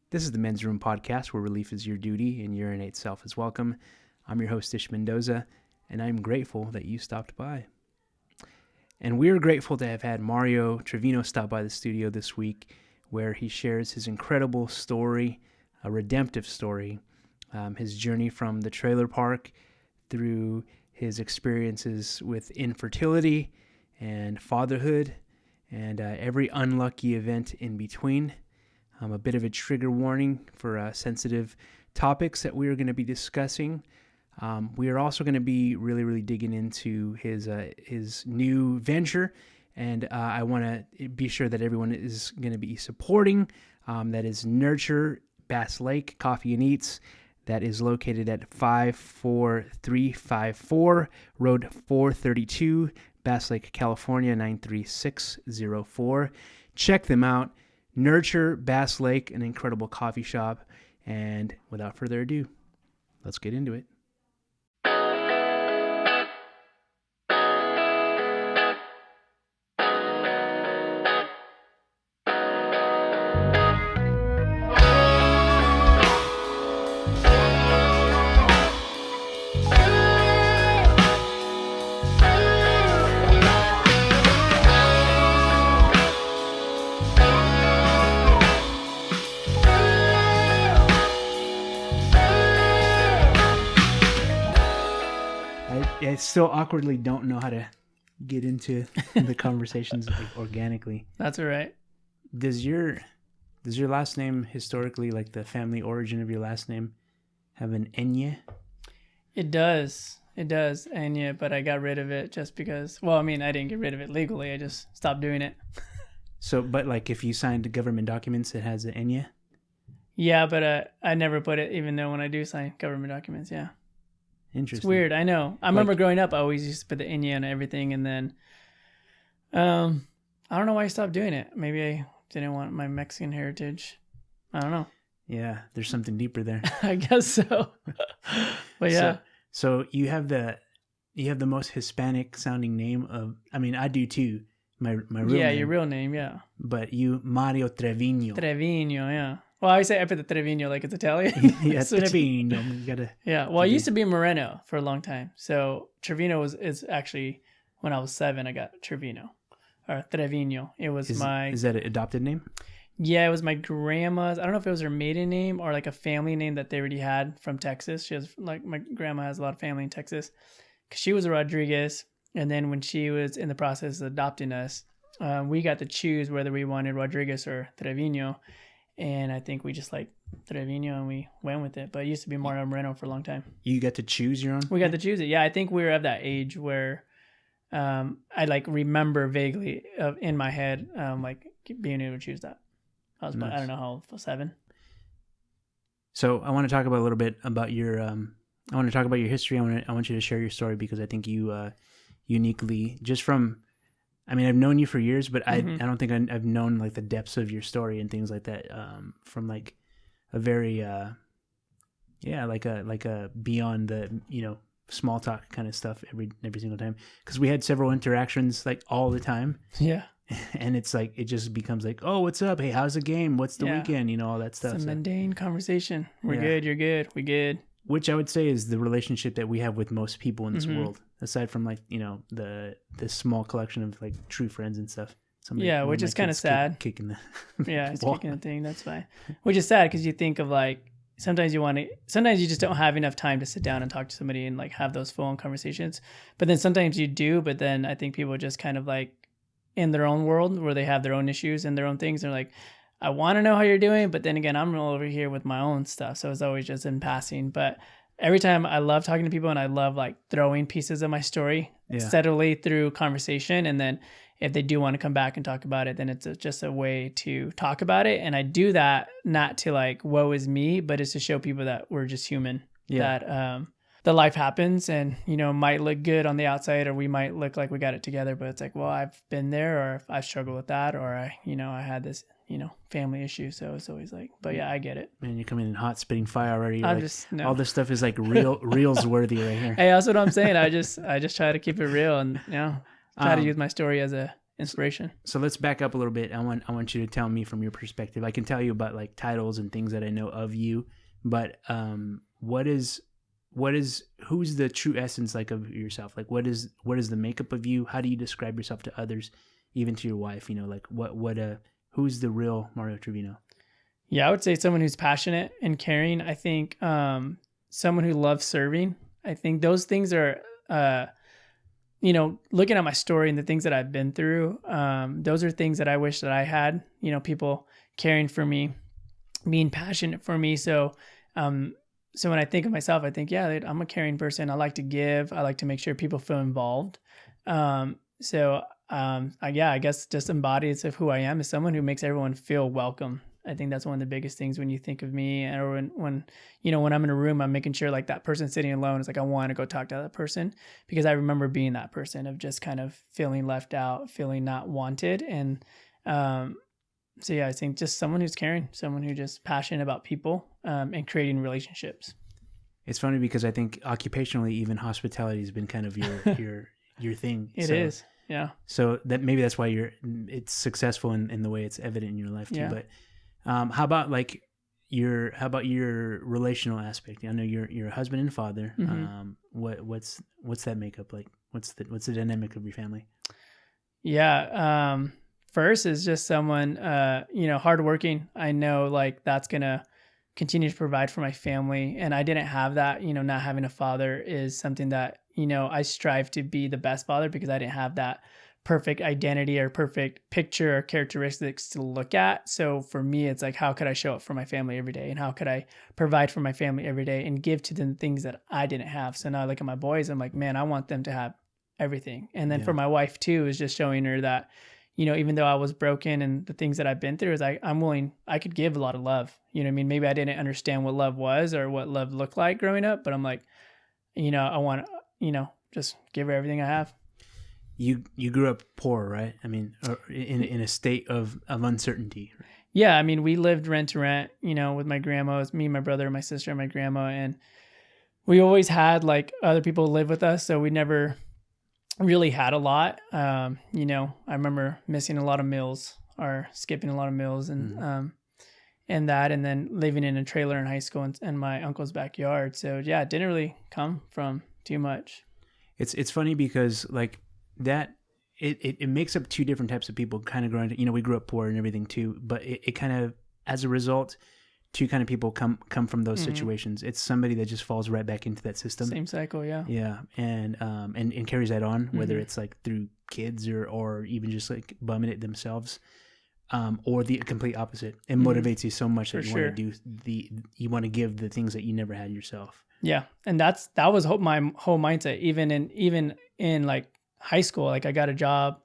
This is the Men's Room Podcast, where relief is your duty and your innate self is welcome. I'm your host, Ish Mendoza, and I'm grateful that you stopped by. And we're grateful to have had Mario Trevino stop by the studio this week, where he shares his incredible story, a redemptive story, his journey from the trailer park through his experiences with infertility and fatherhood and every unlucky event in between. A bit of a trigger warning for sensitive topics that we are going to be discussing. We are also going to be really digging into his new venture, and I want to be sure that everyone is going to be supporting. That is Nurture Bass Lake Coffee and Eats. That is located at 54354 Road 432, Bass Lake, California 93604. Check them out. Nurture Bass Lake, an incredible coffee shop. And without further ado, let's get into it. I still awkwardly don't know how to get into the conversations organically. That's all right. Does your last name historically, like the family origin of your last name, have an Enya? It does, Enya, but I got rid of it just because. Well, I mean, I didn't get rid of it legally. I just stopped doing it. So, but like if you signed government documents, it has an Enya? Yeah, but I never put it, even though when I do sign government documents, yeah. Interesting. It's weird, I know. I remember growing up, I always used to put the Enya and everything, and then I don't know why I stopped doing it. Maybe I didn't want my Mexican heritage. I don't know. Yeah, there's something deeper there. I guess so. But yeah. So you have the most Hispanic sounding name of. I mean, I do too. My real name. Yeah, your real name, yeah. But you, Mario Trevino. Trevino, yeah. Well, I say I put the Trevino like it's Italian. Yeah, Trevino. You gotta. Yeah. Well, I used to be Moreno for a long time. So Trevino is actually when I was 7, I got Trevino or Trevino. It was Is that an adopted name? Yeah, it was my grandma's. I don't know if it was her maiden name or like a family name that they already had from Texas. She has like my grandma has a lot of family in Texas because she was a Rodriguez. And then when she was in the process of adopting us, we got to choose whether we wanted Rodriguez or Trevino. And I think we just like Trevino and we went with it. But it used to be Mario Moreno for a long time. You got to choose your own? We got to choose it. Yeah, I think we were of that age where I like remember vaguely in my head like being able to choose that. I was nice. I don't know how old, 7. So I want to talk about a little bit about your I want to talk about your history. I want you to share your story because I think you uniquely just from. I mean, I've known you for years, but I don't think I've known like the depths of your story and things like that from like a very like a beyond the small talk kind of stuff every single time because we had several interactions like all the time. Yeah, and it's like it just becomes like, oh, what's up? Hey, how's the game? What's the weekend? All that stuff. It's a mundane conversation. We're good. You're good. We good. Which I would say is the relationship that we have with most people in this world, aside from like the small collection of like true friends and stuff. Which is kind of sad. Kicking the it's kicking the thing. That's fine. Which is sad because you think of like sometimes you just don't have enough time to sit down and talk to somebody and like have those full-on conversations. But then sometimes you do. But then I think people are just kind of like in their own world where they have their own issues and their own things. They're like, I want to know how you're doing, but then again, I'm over here with my own stuff. So it's always just in passing. But every time I love talking to people and I love like throwing pieces of my story steadily through conversation. And then if they do want to come back and talk about it, then it's just a way to talk about it. And I do that not to like, woe is me, but it's to show people that we're just human, that the life happens and, might look good on the outside or we might look like we got it together, but it's like, well, I've been there or I've struggled with that or I had this, family issue. So it's always like, but yeah, I get it. Man, you're coming in hot, spitting fire already. I'm like, just, no. All this stuff is like reels worthy right here. Hey, that's what I'm saying. I just try to keep it real and, try to use my story as a inspiration. So let's back up a little bit. I want you to tell me from your perspective. I can tell you about like titles and things that I know of you, but who's the true essence like of yourself? Like what is the makeup of you? How do you describe yourself to others, even to your wife? You know, like who's the real Mario Trevino? Yeah, I would say someone who's passionate and caring. I think someone who loves serving. I think those things are, looking at my story and the things that I've been through, those are things that I wish that I had, people caring for me, being passionate for me. So when I think of myself, I think, yeah, I'm a caring person. I like to give. I like to make sure people feel involved. I guess just embodies of who I am is someone who makes everyone feel welcome. I think that's one of the biggest things when you think of me, or when I'm in a room, I'm making sure like that person sitting alone is like, I want to go talk to that person, because I remember being that person of just kind of feeling left out, feeling not wanted. And, I think just someone who's caring, someone who's just passionate about people, and creating relationships. It's funny because I think occupationally, even hospitality has been kind of your thing. It is. Yeah. So that's why it's successful in the way it's evident in your life too. Yeah. But how about your relational aspect? I know you're a husband and father. Mm-hmm. What's that makeup like? What's the dynamic of your family? Yeah. First is just someone, hardworking. I know like that's going to continue to provide for my family. And I didn't have that, not having a father is something that, I strive to be the best father, because I didn't have that perfect identity or perfect picture or characteristics to look at. So for me, it's like, how could I show up for my family every day? And how could I provide for my family every day and give to them things that I didn't have? So now I look at my boys, I'm like, man, I want them to have everything. And then for my wife too, is just showing her that, even though I was broken and the things that I've been through, is I'm willing, I could give a lot of love. You know what I mean? Maybe I didn't understand what love was or what love looked like growing up, but I'm like, I want to, just give her everything I have. You grew up poor, right? I mean, in a state of uncertainty. Yeah. I mean, we lived rent to rent, with my grandma. It was me, my brother, my sister, and my grandma. And we always had like other people live with us. So we never really had a lot. I remember missing a lot of meals or skipping a lot of meals and then living in a trailer in high school in my uncle's backyard. So yeah, it didn't really come from too much. It's funny because like that, it makes up two different types of people kind of growing up. We grew up poor and everything too, but it kind of, as a result, two kind of people come from those situations. It's somebody that just falls right back into that system. Same cycle. Yeah. Yeah. And carries that on, whether it's like through kids or even just like bumming it themselves. Or the complete opposite. It motivates you so much that you want to give the things that you never had yourself. Yeah. And that was my whole mindset, even in like high school. Like I got a job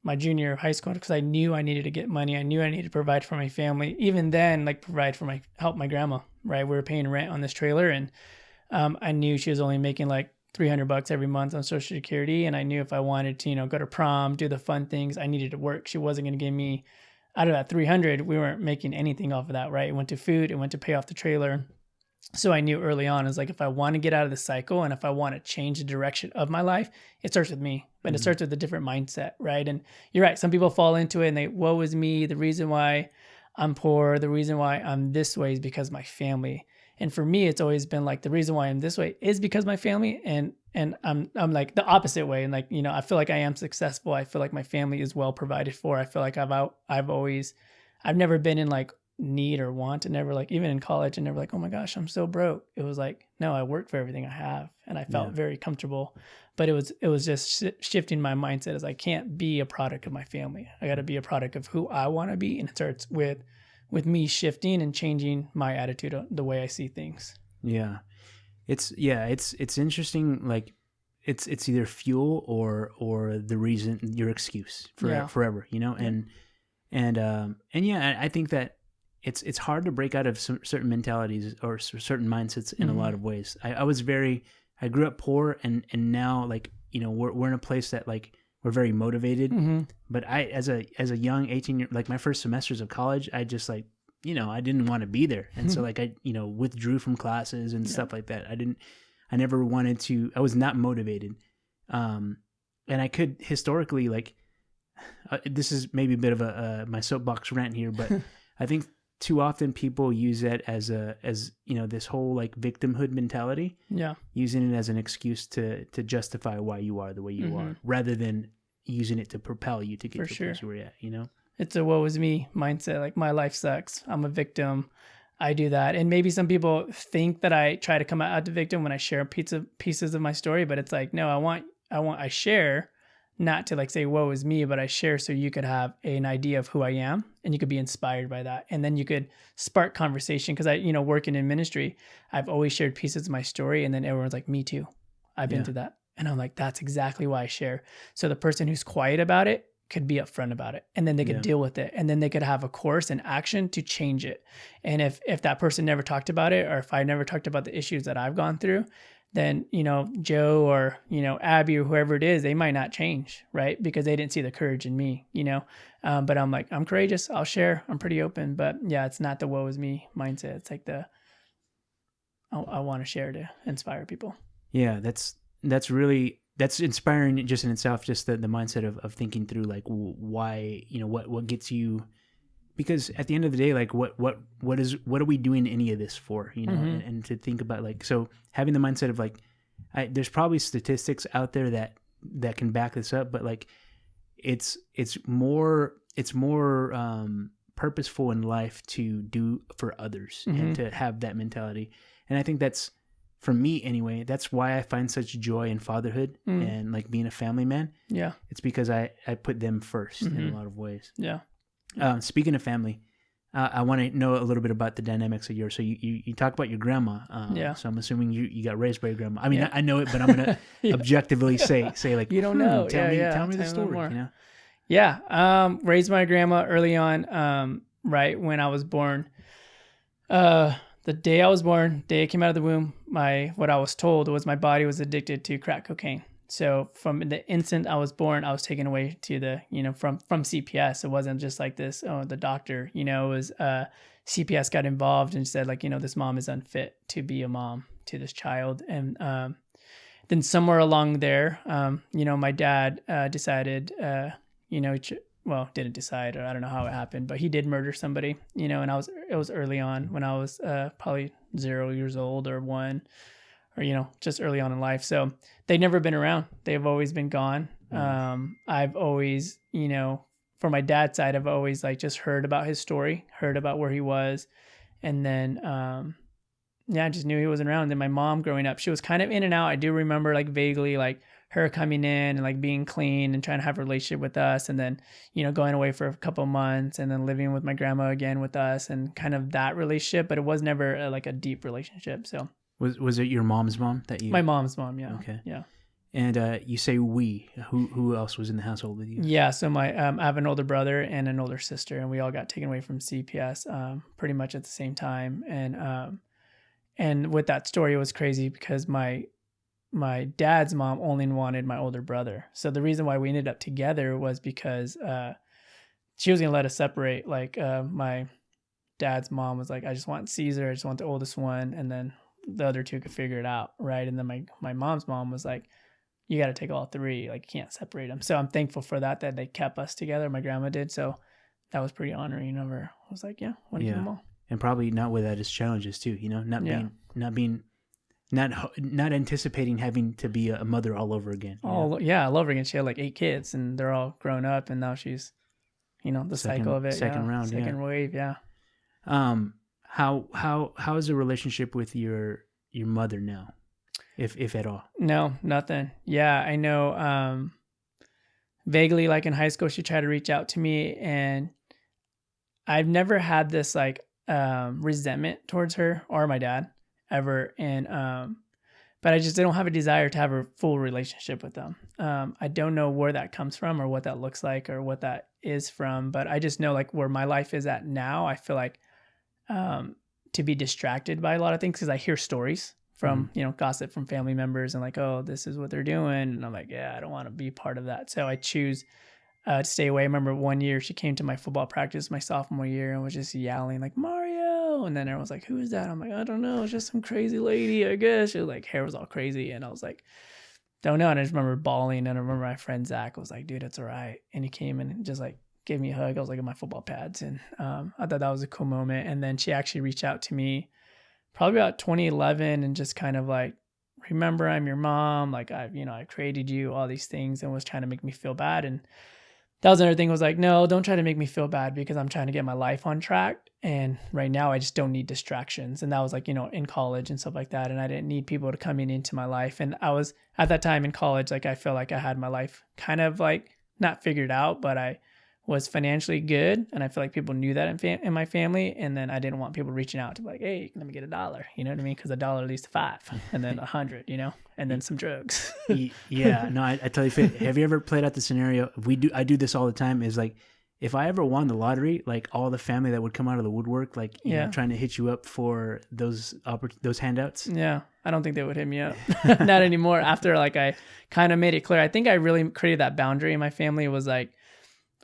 my junior year of high school because I knew I needed to get money. I knew I needed to provide for my family. Even then, like help my grandma, right? We were paying rent on this trailer, and I knew she was only making like $300 every month on Social Security. And I knew if I wanted to, go to prom, do the fun things, I needed to work. She wasn't going to give me, out of that 300, we weren't making anything off of that, right? It went to food, it went to pay off the trailer. So I knew early on, is like, if I want to get out of the cycle and if I want to change the direction of my life, it starts with me, but it starts with a different mindset, right? And you're right. Some people fall into it and they, woe is me. The reason why I'm poor, the reason why I'm this way is because of my family. And for me, it's always been like, the reason why I'm this way is because of my family. And I'm like the opposite way. And like, I feel like I am successful. I feel like my family is well provided for. I feel like I've never been in like need or want, and never like, even in college, and never like, oh my gosh, I'm so broke. It was like, no, I worked for everything I have, and I felt very comfortable. But it was just shifting my mindset as I can't be a product of my family. I got to be a product of who I want to be, and it starts with me shifting and changing my attitude, the way I see things. Yeah, it's interesting. Like it's either fuel or the reason, your excuse forever. And I think that it's hard to break out of certain mentalities or certain mindsets in a lot of ways. I grew up poor, and now like, we're in a place that like we're very motivated. But I, as a young 18-year, like my first semesters of college, I just like, I didn't want to be there. And so like I, withdrew from classes and stuff like that. I never wanted to, I was not motivated. And I could historically, like, this is maybe a bit of my soapbox rant here, but I think too often people use it as this whole like victimhood mentality. Yeah. Using it as an excuse to justify why you are the way you are, rather than using it to propel you to get to the place where you're at. It's a woe is me mindset. Like, my life sucks. I'm a victim. I do that. And maybe some people think that I try to come out as a victim when I share pieces of my story, but it's like, no, I share not to like say woe is me, but I share so you could have an idea of who I am and you could be inspired by that. And then you could spark conversation. Cause I, working in ministry, I've always shared pieces of my story, and then everyone's like, me too. I've been through that. And I'm like, that's exactly why I share. So the person who's quiet about it could be upfront about it, and then they could deal with it, and then they could have a course and action to change it. And if that person never talked about it, or if I never talked about the issues that I've gone through, then, Joe or, Abby or whoever it is, they might not change, right? Because they didn't see the courage in me, but I'm like, I'm courageous. I'll share. I'm pretty open, but yeah, it's not the woe is me mindset. It's like I want to share to inspire people. Yeah. That's inspiring just in itself, just the mindset of thinking through like why, what gets you, because at the end of the day, like what are we doing any of this for, and to think about like, so having the mindset of like, there's probably statistics out there that can back this up, but like it's more purposeful in life to do for others and to have that mentality. And I think that's, for me anyway, that's why I find such joy in fatherhood and like being a family man. Yeah. It's because I put them first in a lot of ways. Yeah. Speaking of family, I want to know a little bit about the dynamics of yours. So you talk about your grandma. So I'm assuming you got raised by your grandma. I mean, I know it, but I'm going to objectively say like, you don't know. Tell me the story. Yeah. Raised my grandma early on, right when I was born. The day I was born, day I came out of the womb, what I was told was my body was addicted to crack cocaine. So from the instant I was born, I was taken away to the, from CPS. It wasn't just like this, the doctor, it was, CPS got involved and said like, this mom is unfit to be a mom to this child. And, then somewhere along there, my dad, decided, didn't decide, or I don't know how it happened, but he did murder somebody, and it was early on when I was, probably 0 years old or 1, or, just early on in life. So they've never been around. They've always been gone. I've always, for my dad's side, I've always like just heard about his story, heard about where he was. And then, I just knew he wasn't around. And then my mom growing up, she was kind of in and out. I do remember like vaguely like her coming in and like being clean and trying to have a relationship with us. And then, going away for a couple of months and then living with my grandma again with us and kind of that relationship, but it was never like a deep relationship. So was it your mom's mom my mom's mom? Yeah. Okay. Yeah. And you say who else was in the household with you? Yeah. So I have an older brother and an older sister, and we all got taken away from CPS, pretty much at the same time. And with that story, it was crazy because my dad's mom only wanted my older brother. So the reason why we ended up together was because she was going to let us separate. Like my dad's mom was like, I just want Caesar. I just want the oldest one. And then the other two could figure it out. Right. And then my mom's mom was like, you got to take all three. Like, you can't separate them. So I'm thankful for that they kept us together. My grandma did. So that was pretty honoring of her. I was like, yeah, want to keep them all. And probably not without its challenges too, not anticipating having to be a mother all over again. All over again. She had like 8 kids and they're all grown up, and now she's, the cycle of it. Second round. Second wave. Yeah. How is the relationship with your mother now, if at all? No, nothing. Yeah, I know. Vaguely, like in high school, she tried to reach out to me, and I've never had this like resentment towards her or my dad ever. And but I just don't have a desire to have a full relationship with them. I don't know where that comes from or what that looks like or what that is from, but I just know like where my life is at now, I feel like to be distracted by a lot of things, because I hear stories from, gossip from family members and like, oh, this is what they're doing. And I'm like, yeah, I don't want to be part of that. So I choose to stay away. I remember one year she came to my football practice my sophomore year and was just yelling like, Mario. And then everyone's like, who is that? I'm like, I don't know. It's just some crazy lady, I guess. She was like, hair was all crazy. And I was like, don't know. And I just remember bawling. And I remember my friend Zach was like, dude, it's all right. And he came and just like gave me a hug. I was like in my football pads. And I thought that was a cool moment. And then she actually reached out to me probably about 2011 and just kind of like, remember, I'm your mom. Like I created you, all these things, and was trying to make me feel bad. And that was another thing, was like, no, don't try to make me feel bad, because I'm trying to get my life on track. And right now I just don't need distractions. And that was like, in college and stuff like that. And I didn't need people to come into my life. And I was at that time in college, like I felt like I had my life kind of like not figured out, but I was financially good. And I feel like people knew that in my family. And then I didn't want people reaching out to be like, hey, let me get $1. You know what I mean? Because $1 leads to 5 and then 100, and then some drugs. Yeah, no, I totally fit. Have you ever played out the scenario? I do this all the time, is like, if I ever won the lottery, like all the family that would come out of the woodwork, like, you know, trying to hit you up for those handouts. Yeah. I don't think they would hit me up. Not anymore. After like I kind of made it clear. I think I really created that boundary in my family. It was like,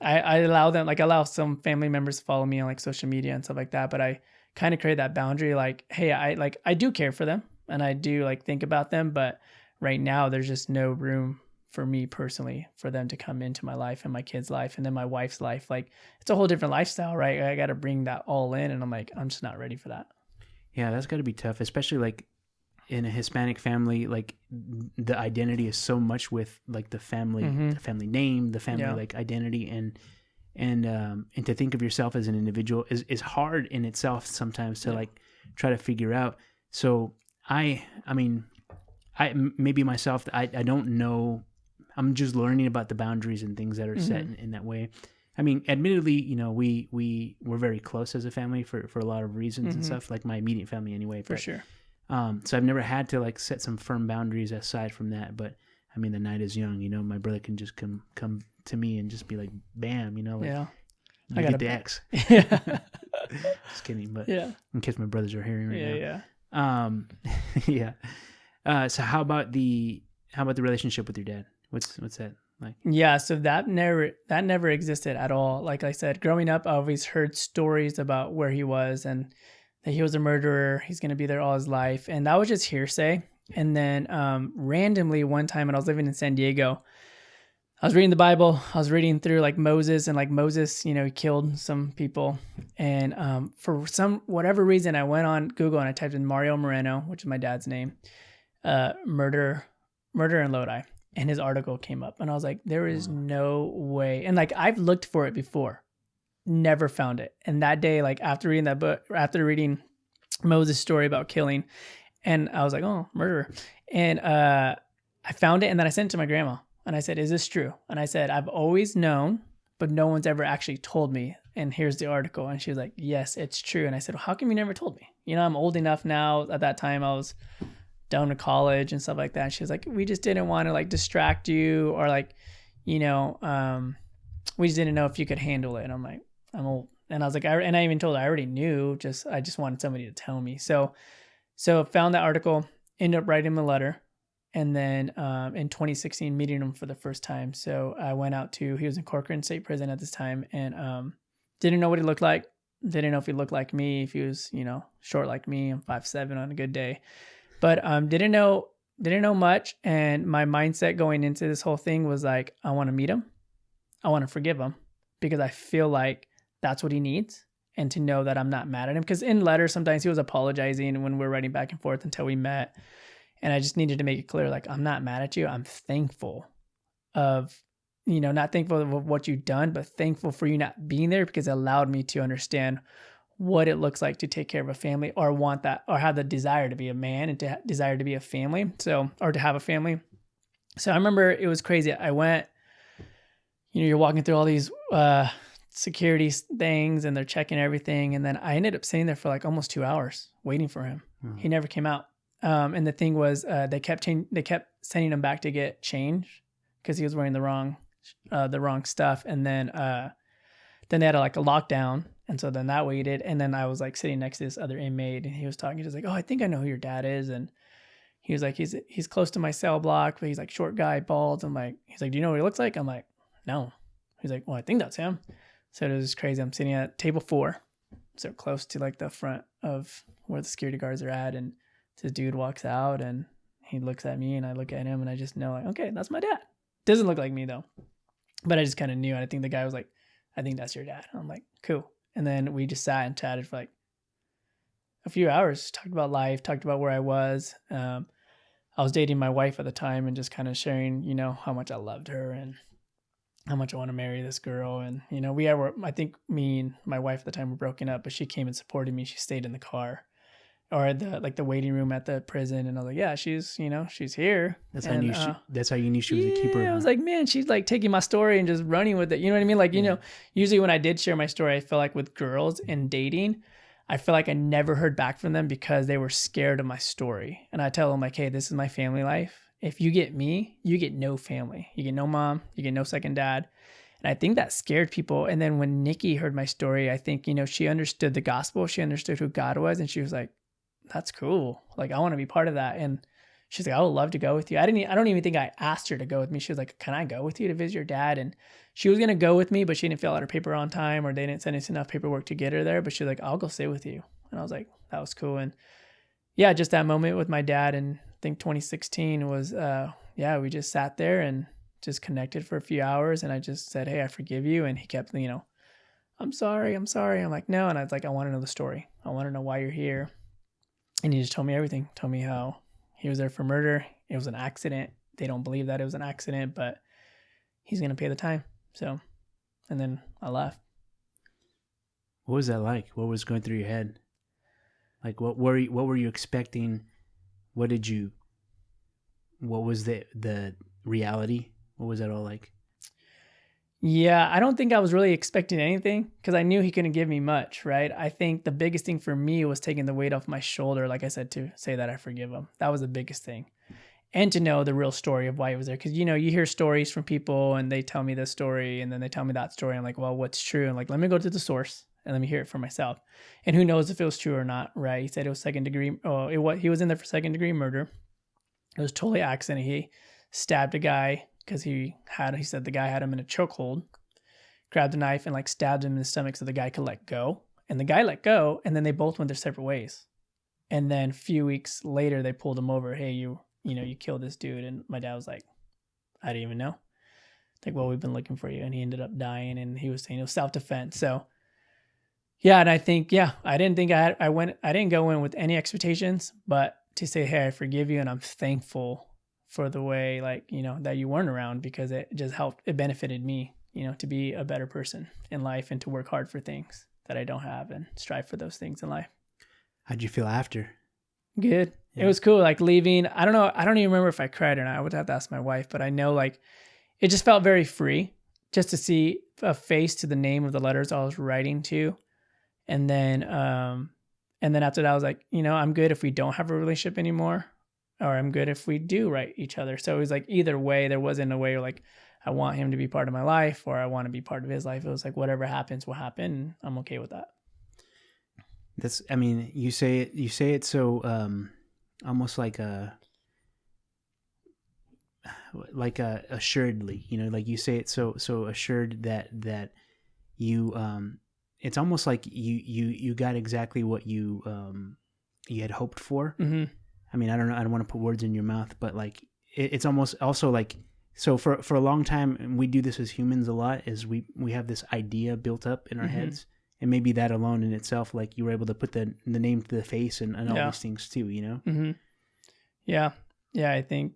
I allow some family members to follow me on like social media and stuff like that. But I kind of created that boundary, like, hey, I do care for them and I do like think about them. But right now there's just no room for me personally for them to come into my life and my kid's life and then my wife's life. Like, it's a whole different lifestyle, right? I got to bring that all in. And I'm like, I'm just not ready for that. Yeah, that's got to be tough, especially like in a Hispanic family. Like the identity is so much with like the family, the family name, the family like identity, and to think of yourself as an individual is hard in itself sometimes to like try to figure out. So I mean, maybe myself, I don't know. I'm just learning about the boundaries and things that are set in that way. I mean, admittedly, we're very close as a family for a lot of reasons and stuff, like my immediate family anyway. For sure. So I've never had to like set some firm boundaries aside from that. But I mean, the night is young, my brother can just come to me and just be like, bam, like, I got the X. Just kidding. But in case my brothers are hearing right now. Yeah. So how about the relationship with your dad? What's that like? Yeah, so that never existed at all. Like I said, growing up, I always heard stories about where he was and that he was a murderer. He's going to be there all his life. And that was just hearsay. And then randomly one time when I was living in San Diego, I was reading the Bible. I was reading through like Moses, and like Moses, he killed some people. And for whatever reason, I went on Google and I typed in Mario Moreno, which is my dad's name, murder in Lodi. And his article came up and I was like, there is no way. And like, I've looked for it before, never found it. And that day, like after reading that book, after reading Moses' story about killing, and I was like, oh, murderer. And I found it, and then I sent it to my grandma and I said, is this true? And I said, I've always known, but no one's ever actually told me. And here's the article. And she was like, yes, it's true. And I said, well, how come you never told me? I'm old enough now. At that time I was down to college and stuff like that. And she was like, we just didn't want to like distract you, or like, we just didn't know if you could handle it. And I'm like, I'm old. And I was like, and I even told her I already knew, I just wanted somebody to tell me. So found that article, ended up writing him a letter. And then in 2016, meeting him for the first time. So I went out he was in Corcoran State Prison at this time, and didn't know what he looked like. Didn't know if he looked like me, if he was, short like me. I'm 5'7" on a good day. But didn't know much. And my mindset going into this whole thing was like, I want to meet him. I want to forgive him, because I feel like that's what he needs. And to know that I'm not mad at him. Because in letters, sometimes he was apologizing when we're writing back and forth until we met. And I just needed to make it clear, like, I'm not mad at you. I'm thankful of, not thankful of what you've done, but thankful for you not being there, because it allowed me to understand what it looks like to take care of a family, or want that, or have the desire to be a man and to desire to be a family. Or to have a family. So I remember it was crazy. I went, you're walking through all these security things and they're checking everything. And then I ended up sitting there for like almost 2 hours waiting for him. He never came out. And the thing was, they kept sending him back to get change, because he was wearing the wrong stuff. And then they had a lockdown. And so then that waited. And then I was like sitting next to this other inmate, and he was talking. He was like, oh, I think I know who your dad is. And he was like, he's close to my cell block, but he's like short guy, bald. I'm like, he's like, do you know what he looks like? I'm like, no. He's like, well, I think that's him. So it was crazy. I'm sitting at table 4, so close to like the front of where the security guards are at. And this dude walks out, and he looks at me and I look at him and I just know like, okay, that's my dad. Doesn't look like me though. But I just kind of knew. And I think the guy was like, I think that's your dad. I'm like, cool. And then we just sat and chatted for like a few hours, talked about life, talked about where I was. I was dating my wife at the time and just kind of sharing, you know, how much I loved her and how much I want to marry this girl. And, you know, I think me and my wife at the time were broken up, but she came and supported me. She stayed in the car or at the waiting room at the prison. And I was like, yeah, she's here. That's and, how you knew she was a keeper. I was like, man, she's like taking my story and just running with it. You know what I mean? Like, you know, usually when I did share my story, I feel like with girls and dating, I feel like I never heard back from them because they were scared of my story. And I tell them like, hey, this is my family life. If you get me, you get no family. You get no mom, you get no second dad. And I think that scared people. And then when Nikki heard my story, I think, you know, she understood the gospel. She understood who God was. And she was like, that's cool. Like, I want to be part of that. And she's like, I would love to go with you. I don't even think I asked her to go with me. She was like, can I go with you to visit your dad? And she was going to go with me, but she didn't fill out her paper on time or they didn't send us enough paperwork to get her there. But she was like, I'll go stay with you. And I was like, that was cool. And yeah, just that moment with my dad in I think 2016 was, we just sat there and just connected for a few hours. And I just said, hey, I forgive you. And he kept, you know, I'm sorry. I'm like, no. And I was like, I want to know the story. I want to know why you're here. And he just told me everything. Told me how he was there for murder. It was an accident. They don't believe that it was an accident, but he's going to pay the time. So, and then I left. What was that like? What was going through your head? Like, what were you expecting? What was the reality? What was that all like? Yeah, I don't think I was really expecting anything because I knew he couldn't give me much, right? I think the biggest thing for me was taking the weight off my shoulder, like I said, to say that I forgive him. That was the biggest thing. And to know the real story of why he was there. Because, you know, you hear stories from people and they tell me this story and then they tell me that story. I'm like, well, what's true? I'm like, let me go to the source and let me hear it for myself. And who knows if it was true or not, right? He said it was second degree. Oh, he was in there for second degree murder. It was totally accident. He stabbed a guy because he said the guy had him in a chokehold, grabbed a knife and like stabbed him in the stomach so the guy could let go. And the guy let go and then they both went their separate ways. And then a few weeks later, they pulled him over. Hey, you killed this dude. And my dad was like, I didn't even know. Like, well, we've been looking for you. And he ended up dying and he was saying it was self-defense. So yeah. And I think, I didn't go in with any expectations, but to say, hey, I forgive you. And I'm thankful for the way, like, you know, that you weren't around because it just helped. It benefited me, you know, to be a better person in life and to work hard for things that I don't have and strive for those things in life. How'd you feel after? Good. Yeah. It was cool. Like leaving, I don't know. I don't even remember if I cried or not. I would have to ask my wife, but I know like it just felt very free just to see a face to the name of the letters I was writing to. And then after that, I was like, you know, I'm good if we don't have a relationship anymore, or I'm good if we do write each other. So it was like either way, there wasn't a way where like, I want him to be part of my life or I want to be part of his life. It was like, whatever happens will happen. And I'm okay with that. You say it so, almost like assuredly, you know, like you say it so assured that you, it's almost like you got exactly what you had hoped for. Mm-hmm. I mean, I don't know. I don't want to put words in your mouth, but like it's almost also like, so for a long time, and we do this as humans a lot, is we have this idea built up in our mm-hmm. heads, and maybe that alone in itself, like you were able to put the name to the face and all these things too, you know? Mm-hmm. Yeah. I think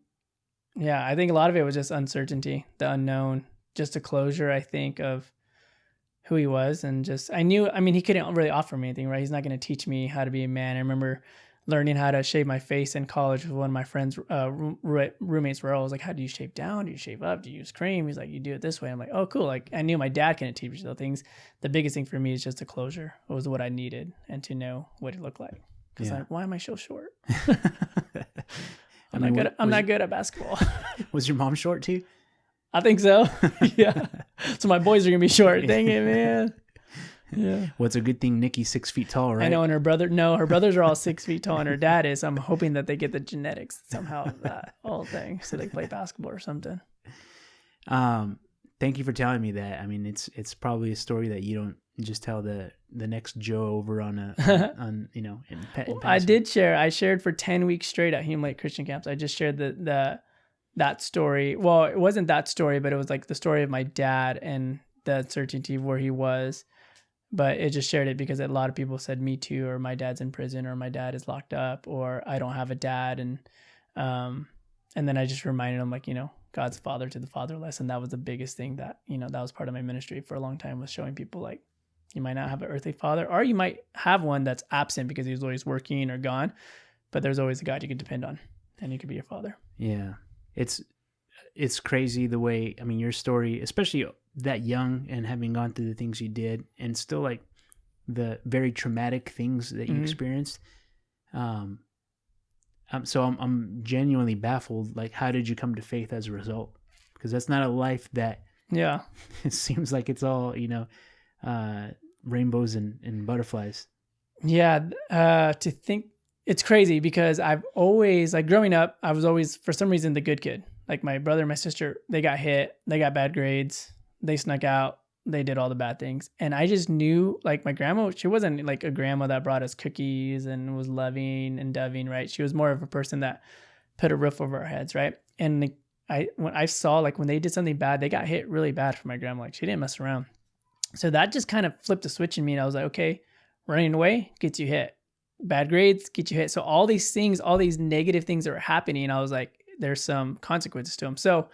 a lot of it was just uncertainty, the unknown, just a closure, I think, of who he was. And just, he couldn't really offer me anything, right? He's not going to teach me how to be a man. I remember learning how to shave my face in college with one of my friends, roommates were always like, how do you shave down? Do you shave up? Do you use cream? He's like, you do it this way. I'm like, oh, cool. Like I knew my dad couldn't teach me those things. The biggest thing for me is just a closure. It was what I needed and to know what it looked like. Because like, why am I so short? I'm not good at basketball. Was your mom short too? I think so. Yeah. So my boys are going to be short. Dang it, man. Yeah. Well, it's a good thing Nikki's 6 feet tall, right? I know, and her brothers are all 6 feet tall, and her dad is. I'm hoping that they get the genetics somehow of that whole thing, so they can play basketball or something. Thank you for telling me that. I mean, it's probably a story that you just tell the next Joe over on on in I passing. did share. I shared for 10 weeks straight at Hume Lake Christian Camps. I just shared that story. Well, it wasn't that story, but it was like the story of my dad and the uncertainty of where he was. But it just shared it because a lot of people said me too, or my dad's in prison, or my dad is locked up, or I don't have a dad. And then I just reminded him, like, God's father to the fatherless. And that was the biggest thing that, that was part of my ministry for a long time, was showing people, like, you might not have an earthly father, or you might have one that's absent because he's always working or gone, but there's always a God you can depend on, and he could be your father. Yeah. It's crazy the way, I mean, your story, especially that young and having gone through the things you did, and still like the very traumatic things that you experienced. So I'm genuinely baffled. Like, how did you come to faith as a result? Because that's not a life that, it seems like it's all, rainbows and butterflies. Yeah. To think, it's crazy because I've always, like, growing up, I was always, for some reason, the good kid. Like, my brother and my sister, they got hit, they got bad grades, they snuck out, they did all the bad things. And I just knew, like, my grandma, she wasn't like a grandma that brought us cookies and was loving and doving, right? She was more of a person that put a roof over our heads, right? And when I saw, like, when they did something bad, they got hit really bad for my grandma. Like, she didn't mess around. So that just kind of flipped a switch in me. And I was like, okay, running away gets you hit. Bad grades get you hit. So all these things, all these negative things that were happening, I was like, there's some consequences to them. So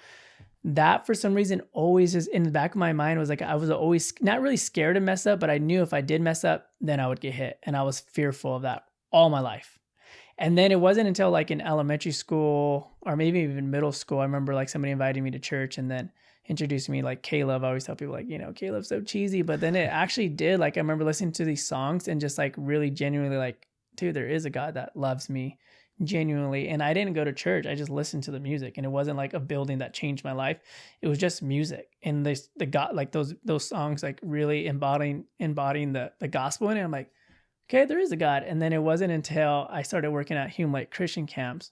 that, for some reason, always is in the back of my mind, was like, I was always not really scared to mess up, but I knew if I did mess up, then I would get hit. And I was fearful of that all my life. And then it wasn't until, like, in elementary school, or maybe even middle school, I remember, like, somebody invited me to church and then introduced me, like, Caleb. I always tell people, like, Caleb's so cheesy, but then it actually did. Like, I remember listening to these songs and just, like, really genuinely, like, dude, there is a God that loves me genuinely. And I didn't go to church. I just listened to the music, and it wasn't like a building that changed my life. It was just music. And the God, like, those songs, like, really embodying the gospel in it. I'm like, okay, there is a God. And then it wasn't until I started working at Hume Lake Christian Camps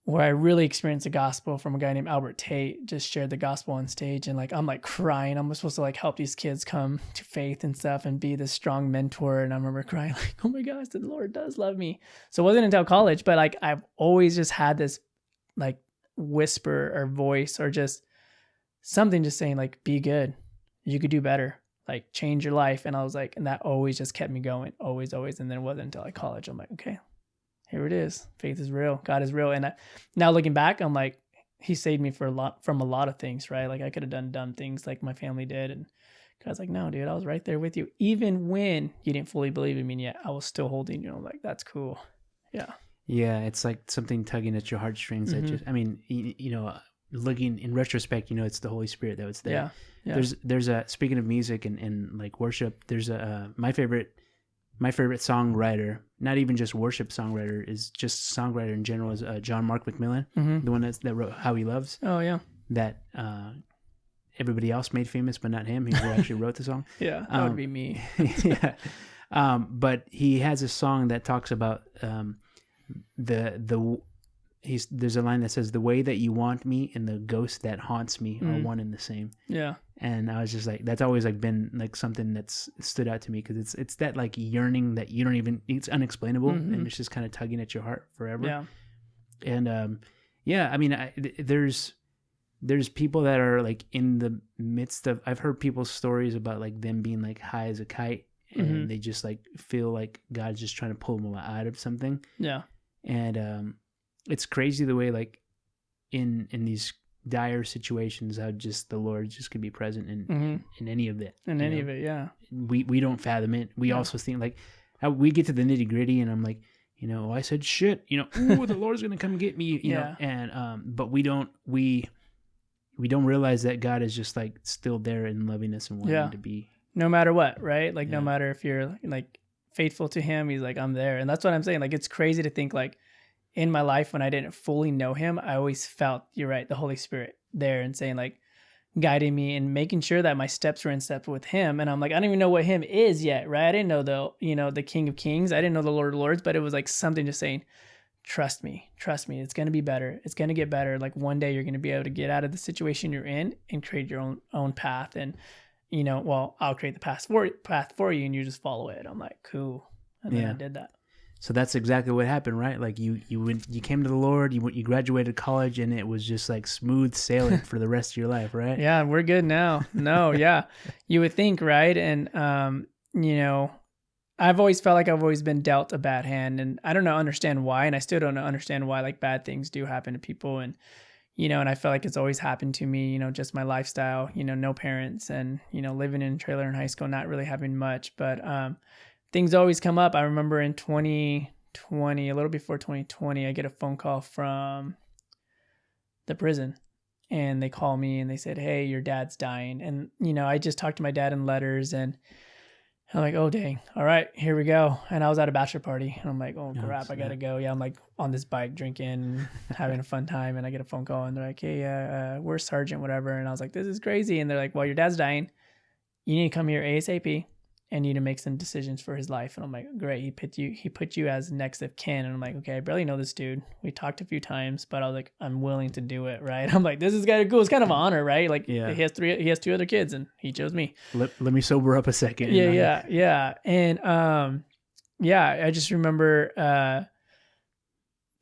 where I really experienced the gospel from a guy named Albert Tate. Just shared the gospel on stage, and, like, I'm, like, crying. I'm supposed to, like, help these kids come to faith and stuff and be this strong mentor. And I remember crying, like, oh my gosh, the Lord does love me. So it wasn't until college, but, like, I've always just had this, like, whisper or voice or just something just saying, like, be good. You could do better. Like, change your life. And I was like, and that always just kept me going, always. And then it wasn't until, like, college, I'm like, okay, here it is. Faith is real. God is real. And now looking back, I'm like, he saved me from a lot of things, right? Like, I could have done dumb things like my family did. And God's like, no, dude, I was right there with you. Even when you didn't fully believe in me yet, I was still holding you. I'm like, that's cool. Yeah. Yeah. It's like something tugging at your heartstrings. That just, I mean, looking in retrospect, it's the Holy Spirit that was there. Yeah. There's a, speaking of music and like worship, there's my favorite songwriter, not even just worship songwriter, is just songwriter in general, is John Mark McMillan, the one that wrote How He Loves. Oh yeah. That everybody else made famous, but not him. He actually wrote the song. Yeah, that would be me. Yeah. But he has a song that talks about there's a line that says, the way that you want me and the ghost that haunts me are one and the same. Yeah. And I was just like, that's always like been like something that's stood out to me, because it's that like yearning that you don't even, it's unexplainable, and it's just kind of tugging at your heart forever. Yeah. And I mean, there's people that are like in the midst of, I've heard people's stories about like them being like high as a kite, and they just like feel like God's just trying to pull them out of something. Yeah. And it's crazy the way, like, in these dire situations, how just the Lord just can be present in any of it. In any of it, yeah. We don't fathom it. We also think, like, how we get to the nitty gritty, and I'm like, I said shit, ooh, the Lord's gonna come get me, you know. And but we don't realize that God is just like still there and loving us and wanting to be. No matter what, right? Like, no matter if you're like faithful to Him, He's like, I'm there. And that's what I'm saying. Like, it's crazy to think, like, in my life when I didn't fully know Him, I always felt, you're right, the Holy Spirit there and saying, like, guiding me and making sure that my steps were in step with Him. And I'm like, I don't even know what Him is yet, right? I didn't know the King of Kings. I didn't know the Lord of Lords, but it was like something just saying, trust me. It's going to be better. It's going to get better. Like, one day you're going to be able to get out of the situation you're in and create your own path. And I'll create the path for you and you just follow it. I'm like, cool. And then I did that. So that's exactly what happened, right? Like you came to the Lord, you graduated college, and it was just like smooth sailing for the rest of your life, right? Yeah, we're good now. No, yeah, you would think, right? And I've always felt like I've always been dealt a bad hand, and I don't understand why, and I still don't understand why like bad things do happen to people, and and I feel like it's always happened to me, just my lifestyle, no parents, and living in a trailer in high school, not really having much, but things always come up. I remember in 2020, a little before 2020, I get a phone call from the prison, and they call me and they said, "Hey, your dad's dying." And, I just talked to my dad in letters, and I'm like, oh, dang. All right, here we go. And I was at a bachelor party, and I'm like, oh, crap, I got to go. Yeah, I'm like on this bike drinking, having a fun time, and I get a phone call, and they're like, hey, we're sergeant, whatever. And I was like, this is crazy. And they're like, well, your dad's dying. You need to come here ASAP. And need to make some decisions for his life. And I'm like, great. He put you as next of kin. And I'm like, okay, I barely know this dude. We talked a few times, but I was like, I'm willing to do it, right? I'm like, this is kind of cool. It's kind of an honor, right? Like, he has two other kids, and he chose me. Let me sober up a second. Yeah. And I just remember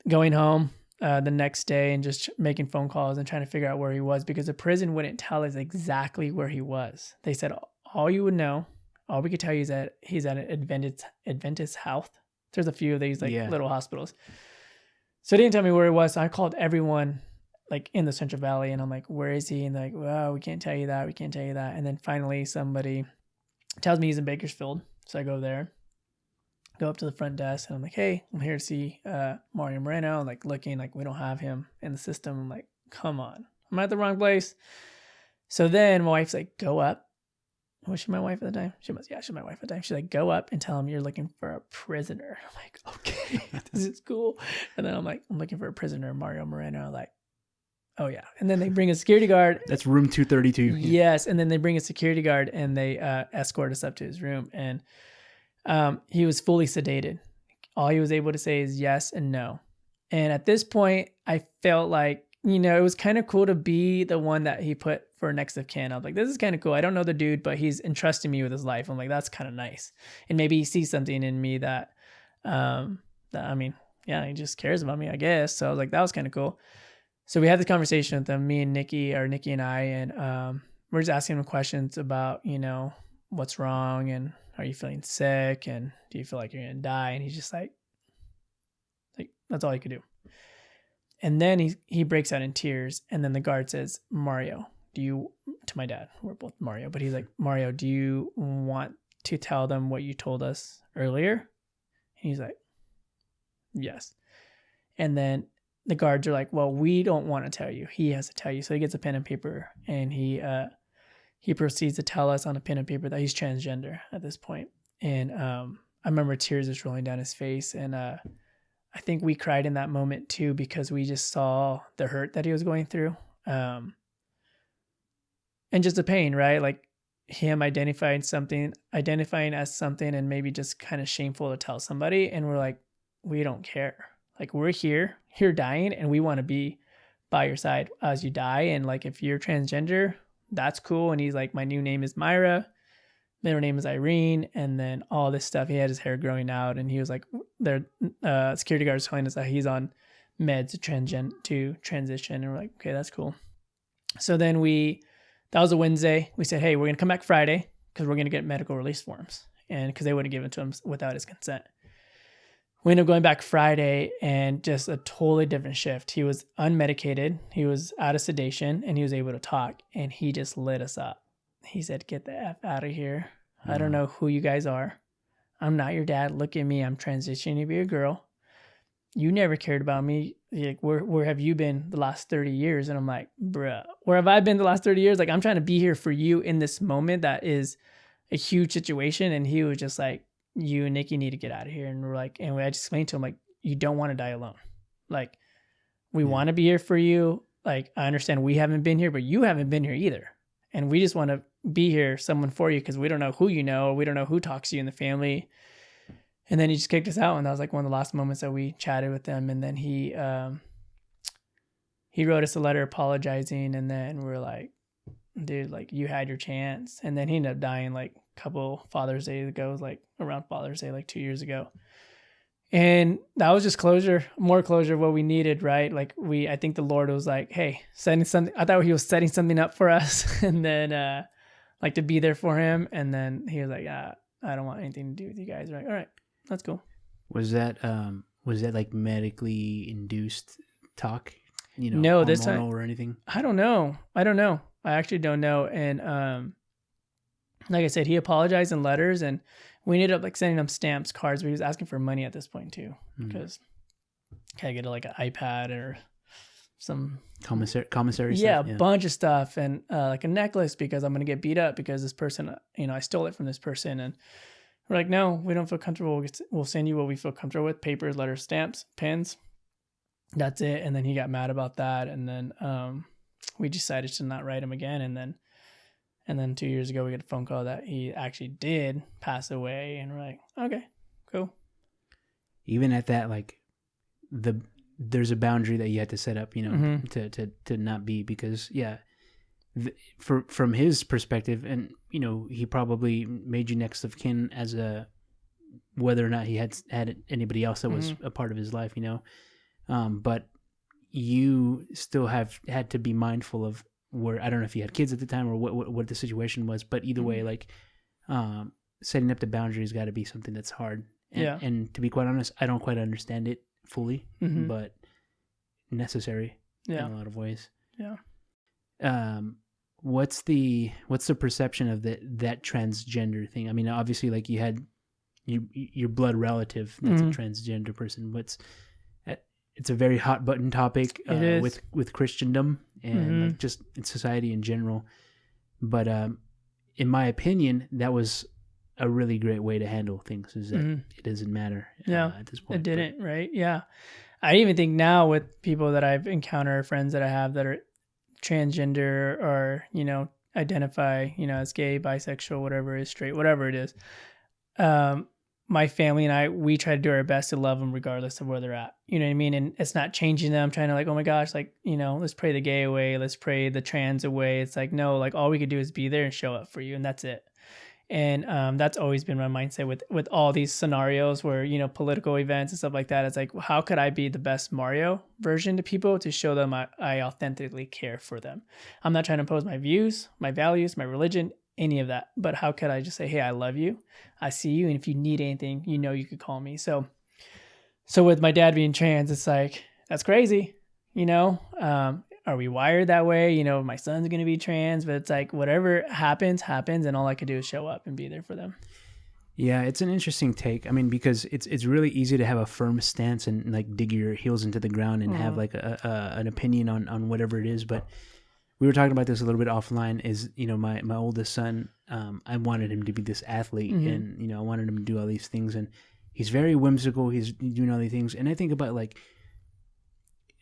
going home the next day and just making phone calls and trying to figure out where he was, because the prison wouldn't tell us exactly where he was. They said all you would know. All we could tell you is that he's at an Adventist Health. There's a few of these little hospitals. So they didn't tell me where he was. So I called everyone like in the Central Valley, and I'm like, where is he? And they're like, well, we can't tell you that. We can't tell you that. And then finally somebody tells me he's in Bakersfield. So I go there, go up to the front desk, and I'm like, hey, I'm here to see Mario Moreno. I'm like looking like we don't have him in the system. I'm like, come on, I'm at the wrong place. So then my wife's like, go up. Was she my wife at the time? She's my wife at the time. She's like, go up and tell him you're looking for a prisoner. I'm like, okay, this is cool. And then I'm like, I'm looking for a prisoner, Mario Moreno. I'm like, oh yeah. And then they bring a security guard. That's room 232. Yes. And then they bring a security guard, and they escort us up to his room. And he was fully sedated. All he was able to say is yes and no. And at this point, I felt like, it was kind of cool to be the one that he put for next of kin. I was like, this is kind of cool. I don't know the dude, but he's entrusting me with his life. I'm like, that's kind of nice. And maybe he sees something in me that he just cares about me, I guess. So I was like, that was kind of cool. So we had this conversation with him, me and Nikki and I, and we're just asking him questions about, what's wrong, and are you feeling sick, and do you feel like you're going to die? And he's just like, that's all he could do. And then he breaks out in tears, and then the guard says, Mario, to my dad, we're both Mario, but he's like, Mario, do you want to tell them what you told us earlier? And he's like, yes. And then the guards are like, well, we don't want to tell you. He has to tell you. So he gets a pen and paper, and he proceeds to tell us on a pen and paper that he's transgender at this point. And I remember tears just rolling down his face, and I think we cried in that moment too, because we just saw the hurt that he was going through. And just the pain, right? Like him identifying as something, and maybe just kind of shameful to tell somebody. And we're like, we don't care. Like, we're here, you're dying, and we want to be by your side as you die. And like, if you're transgender, that's cool. And he's like, my new name is Myra. Middle name is Irene, and then all this stuff. He had his hair growing out, and he was like, their security guards telling us that he's on meds to transition, and we're like, okay, that's cool. So then that was a Wednesday. We said, hey, we're gonna come back Friday because we're gonna get medical release forms, and because they wouldn't give it to him without his consent. We ended up going back Friday, and just a totally different shift. He was unmedicated, he was out of sedation, and he was able to talk, and he just lit us up. He said, get the F out of here. I don't know who you guys are. I'm not your dad. Look at me. I'm transitioning to be a girl. You never cared about me. Like, where have you been the last 30 years? And I'm like, bruh, where have I been the last 30 years? Like, I'm trying to be here for you in this moment that is a huge situation. And he was just like, you and Nikki need to get out of here. And we're like, and I just explained to him, like, you don't want to die alone. Like, we want to be here for you. Like, I understand we haven't been here, but you haven't been here either. And we just want to be here, someone for you, because we don't know who you know. We don't know who talks to you in the family. And then he just kicked us out. And that was like one of the last moments that we chatted with them. And then he wrote us a letter apologizing. And then we're like, dude, like you had your chance. And then he ended up dying like a couple Father's Day ago, like around Father's Day, like 2 years ago. And that was just more closure of what we needed, right? Like I think the Lord was like, hey, setting something, I thought he was setting something up for us and then like to be there for him. And then he was like, I don't want anything to do with you guys. We're like, all right, that's cool. Was that like medically induced talk? No, this time or anything? I don't know. I actually don't know. And like I said, he apologized in letters, and we ended up like sending him stamps, cards, but he was asking for money at this point too, because can I get like an iPad or some commissary stuff? Yeah, a bunch of stuff, and like a necklace because I'm gonna get beat up because this person, I stole it from this person, and we're like, no, we don't feel comfortable. We'll send you what we feel comfortable with: papers, letters, stamps, pens. That's it. And then he got mad about that, and then we decided to not write him again, and then 2 years ago we got a phone call that he actually did pass away, and we're like, okay, cool. Even at that, like there's a boundary that you had to set up, to not be, because from his perspective, and he probably made you next of kin as whether or not he had anybody else that was a part of his life, but you still had to be mindful of where, I don't know if you had kids at the time or what the situation was, but either way, like setting up the boundaries got to be something that's hard. And to be quite honest, I don't quite understand it fully, but necessary in a lot of ways. Yeah. What's the perception of that transgender thing? I mean, obviously, like you had your blood relative that's a transgender person. It's a very hot button topic with Christendom and like just in society in general. But in my opinion, that was a really great way to handle things, is that it doesn't matter at this point. It didn't, right? Yeah. I even think now with people that I've encountered, friends that I have that are transgender or, identify, as gay, bisexual, whatever it is, straight, whatever it is. My family and we try to do our best to love them regardless of where they're at. You know what I mean? And it's not changing them, trying to like, oh my gosh, like, let's pray the gay away. Let's pray the trans away. It's like, no, like all we could do is be there and show up for you. And that's it. And that's always been my mindset with all these scenarios where, political events and stuff like that. It's like, how could I be the best Mario version to people to show them I authentically care for them? I'm not trying to impose my views, my values, my religion, any of that. But how could I just say, hey, I love you. I see you. And if you need anything, you could call me. So with my dad being trans, it's like, that's crazy. Are we wired that way? My son's going to be trans, but it's like whatever happens. And all I could do is show up and be there for them. Yeah, it's an interesting take. I mean, because it's really easy to have a firm stance and like dig your heels into the ground and have like an opinion on whatever it is. But we were talking about this a little bit offline, is, my oldest son, I wanted him to be this athlete and, I wanted him to do all these things, and he's very whimsical. He's doing all these things. And I think about like,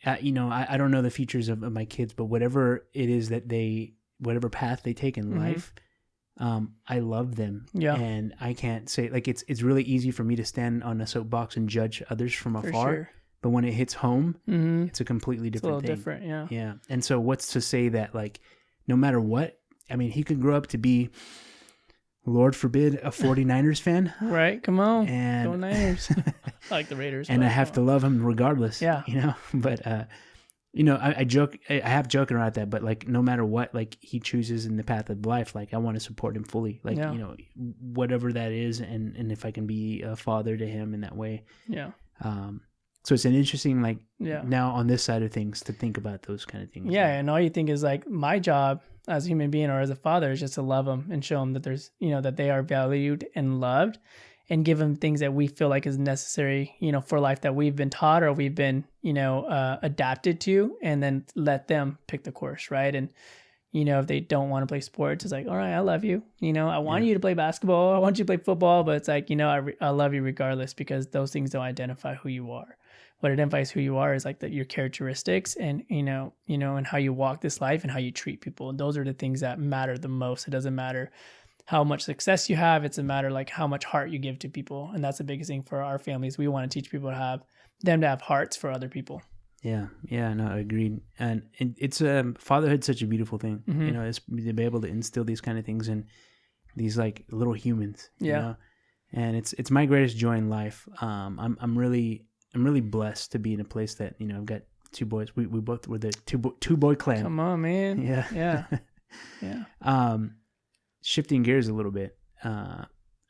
I don't know the features of my kids, but whatever it is whatever path they take in life, I love them. Yeah. And I can't say, like, it's really easy for me to stand on a soapbox and judge others from afar. Sure. But when it hits home, it's a completely different thing. Different, yeah. Yeah. And so what's to say that, like, no matter what, I mean, he could grow up to be, Lord forbid, a 49ers fan. Right. Come on. And go Niners. I like the Raiders. And I have to love him regardless. Yeah. But, I joke, I have joking around that, but like, no matter what, like he chooses in the path of life, like I want to support him fully, like, whatever that is. And if I can be a father to him in that way. Yeah. So it's an interesting, like, now on this side of things to think about those kind of things. Yeah. And all you think is like, my job as a human being or as a father is just to love them and show them that there's, that they are valued and loved, and give them things that we feel like is necessary, for life that we've been taught or we've been, adapted to, and then let them pick the course. Right. And, if they don't want to play sports, it's like, all right, I love you. I want you to play basketball. I want you to play football, but it's like, I love you regardless, because those things don't identify who you are. What identifies who you are is like your characteristics and, and how you walk this life and how you treat people. And those are the things that matter the most. It doesn't matter how much success you have. It's a matter like how much heart you give to people. And that's the biggest thing for our families. We want to teach people to have hearts for other people. Yeah, no, agreed. And it's fatherhood's such a beautiful thing. Mm-hmm. It's to be able to instill these kind of things in these like little humans. Yeah. And it's my greatest joy in life. I'm really blessed to be in a place that I've got two boys. We both were the two boy clan. Come on, man. Yeah. Yeah. Shifting gears a little bit. I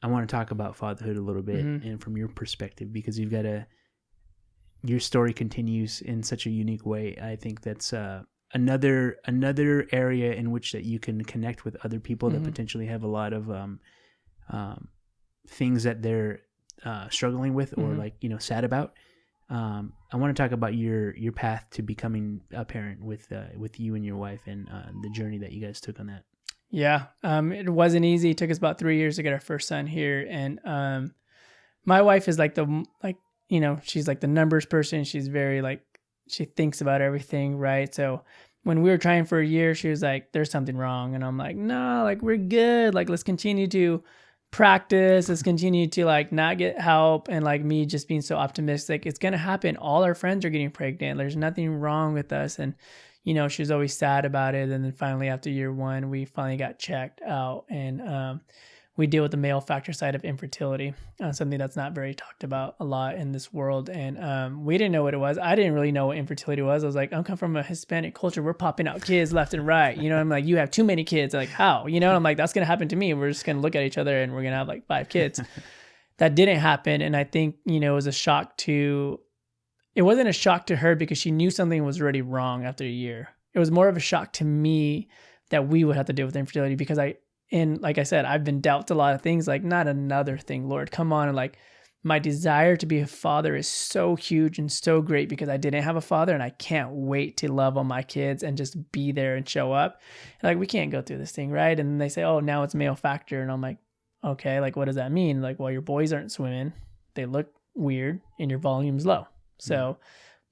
want to talk about fatherhood a little bit, Mm-hmm. and from your perspective, because your story continues in such a unique way. I think that's another area in which that you can connect with other people that Mm-hmm. potentially have a lot of things that they're struggling with or Mm-hmm. sad about. I want to talk about your path to becoming a parent with you and your wife, and the journey that you guys took on that. Yeah. It wasn't easy. It took us about 3 years to get our first son here. And my wife is like she's like the numbers person. She's very she thinks about everything, right? So when we were trying for a year, she was like, there's something wrong. And I'm like, no, like we're good. Like, let's continue to practice. Let's continue to like not get help. And like me just being so optimistic, it's going to happen. All our friends are getting pregnant. There's nothing wrong with us. And she was always sad about it. And then finally, after year 1, we finally got checked out, and we deal with the male factor side of infertility, something that's not very talked about a lot in this world. And we didn't know what it was. I didn't really know what infertility was. I was like, I'm coming from a Hispanic culture. We're popping out kids left and right. I'm like, you have too many kids. Like, how? And I'm like, that's going to happen to me. We're just going to look at each other and we're going to have like 5 kids. That didn't happen. And I think, it was a shock to... It wasn't a shock to her because she knew something was already wrong after a year. It was more of a shock to me that we would have to deal with infertility because like I said, I've been dealt a lot of things, like not another thing, Lord, come on. And like my desire to be a father is so huge and so great because I didn't have a father, and I can't wait to love on my kids and just be there and show up. And like, we can't go through this thing, right? And then they say, oh, now it's male factor. And I'm like, okay, like what does that mean? Like, well, your boys aren't swimming. They look weird and your volume's low. So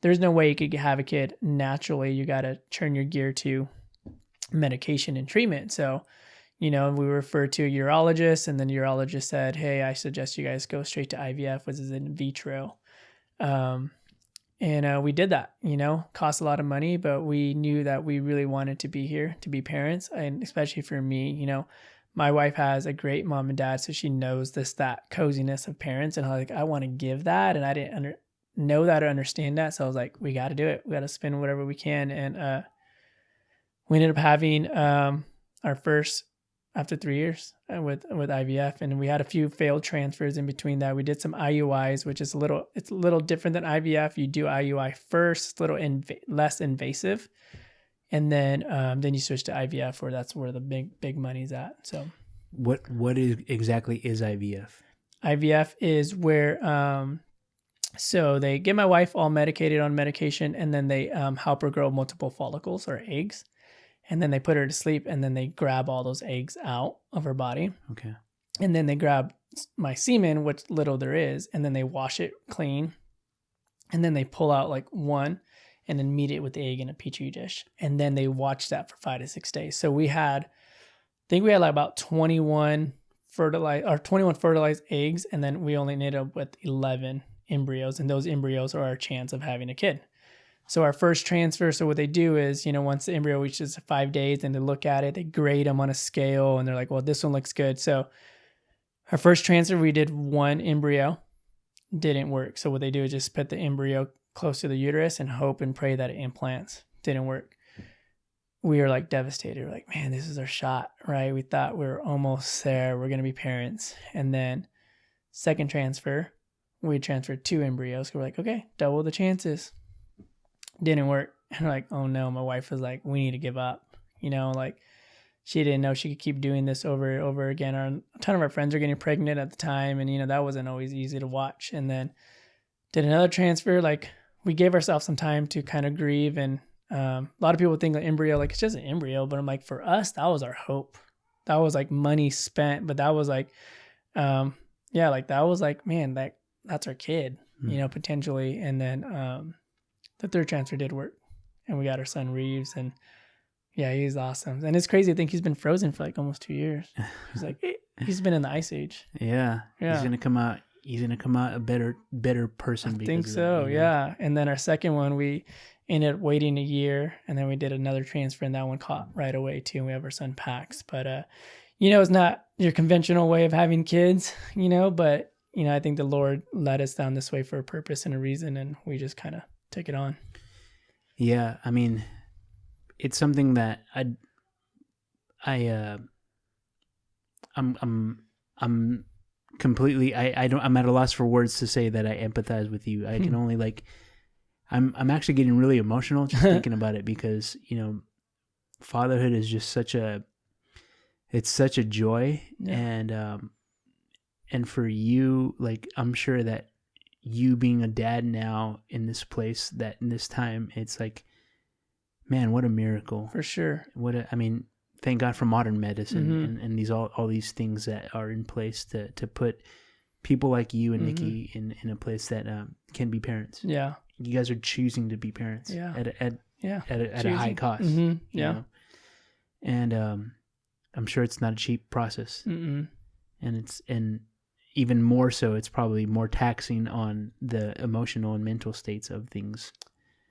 there's no way you could have a kid naturally. You got to turn your gear to medication and treatment. So, we referred to a urologist, and then the urologist said, hey, I suggest you guys go straight to IVF, which is in vitro. And we did that, cost a lot of money, but we knew that we really wanted to be here to be parents. And especially for me, my wife has a great mom and dad, so she knows that coziness of parents, and I want to give that. And I didn't know that or understand that. So I was like, we got to do it. We got to spend whatever we can. And we ended up having our first after 3 years with IVF, and we had a few failed transfers in between that. We did some IUIs, which is it's a little different than IVF. You do IUI first, it's a little less invasive, and then you switch to IVF, where that's where the big money's at. So what exactly is IVF? IVF is where so they get my wife all medicated on medication, and then they help her grow multiple follicles or eggs. And then they put her to sleep, and then they grab all those eggs out of her body. Okay. And then they grab my semen, which little there is, and then they wash it clean. And then they pull out like one and then meet it with the egg in a petri dish. And then they watch that for 5 to 6 days. So we had like about 21 fertilized eggs, and then we only ended up with 11 embryos, and those embryos are our chance of having a kid. So our first transfer, so what they do is, once the embryo reaches 5 days, and they look at it, they grade them on a scale, and they're like, well, this one looks good. So our first transfer, we did 1 embryo, didn't work. So what they do is just put the embryo close to the uterus and hope and pray that it implants. Didn't work. We were like devastated. We're like, man, this is our shot, right? We thought we were almost there. We're going to be parents. And then second transfer, we transferred 2 embryos. We're like, okay, double the chances. Didn't work. And we're like, oh no. My wife was like, we need to give up. Like she didn't know she could keep doing this over and over again. A ton of our friends are getting pregnant at the time, and that wasn't always easy to watch. And then did another transfer. Like, we gave ourselves some time to kind of grieve. And a lot of people think the embryo, like, it's just an embryo, but I'm like, for us, that was our hope. That was like money spent, but that was like, like that was like, man, that's our kid, potentially. And then the third transfer did work, and we got our son Reeves, and yeah, he's awesome. And it's crazy to think he's been frozen for like almost 2 years. He's like, he's been in the ice age. Yeah. He's gonna come out he's gonna come out a better person. I think so, yeah. And then our second one, we ended up waiting a year, and then we did another transfer, and that one caught right away too. And we have our son Pax, but it's not your conventional way of having kids, but I think the Lord led us down this way for a purpose and a reason, and we just kind of took it on. Yeah, I mean, it's something that I'm completely I'm at a loss for words to say that I empathize with you. I can only I'm actually getting really emotional just thinking about it, because fatherhood is just such a joy. Yeah. And for you, like, I'm sure that you being a dad now in this place, that in this time, it's like, man, what a miracle. For sure. Thank God for modern medicine and these all these things that are in place to put people like you and Nikki in a place that can be parents. Yeah. You guys are choosing to be parents. Yeah. At a high cost. Mm-hmm. Yeah. And I'm sure it's not a cheap process. Mm-mm. And even more so, it's probably more taxing on the emotional and mental states of things.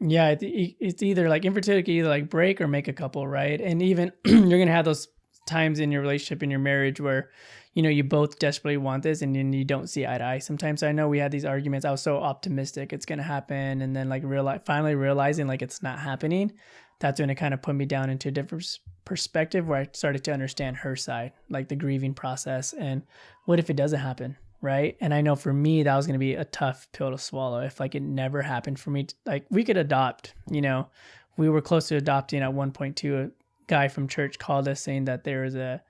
Yeah, it's either like infertility can either like break or make a couple, right? And even you're gonna have those times in your relationship, in your marriage, where you both desperately want this, and then you don't see eye to eye. Sometimes I know we had these arguments. I was so optimistic it's gonna happen, and then like finally realizing like it's not happening. That's when it kind of put me down into a different perspective, where I started to understand her side, like the grieving process, and what if it doesn't happen, right? And I know for me that was going to be a tough pill to swallow if like it never happened for me. Like we could adopt, we were close to adopting at one point too. A guy from church called us saying that there was a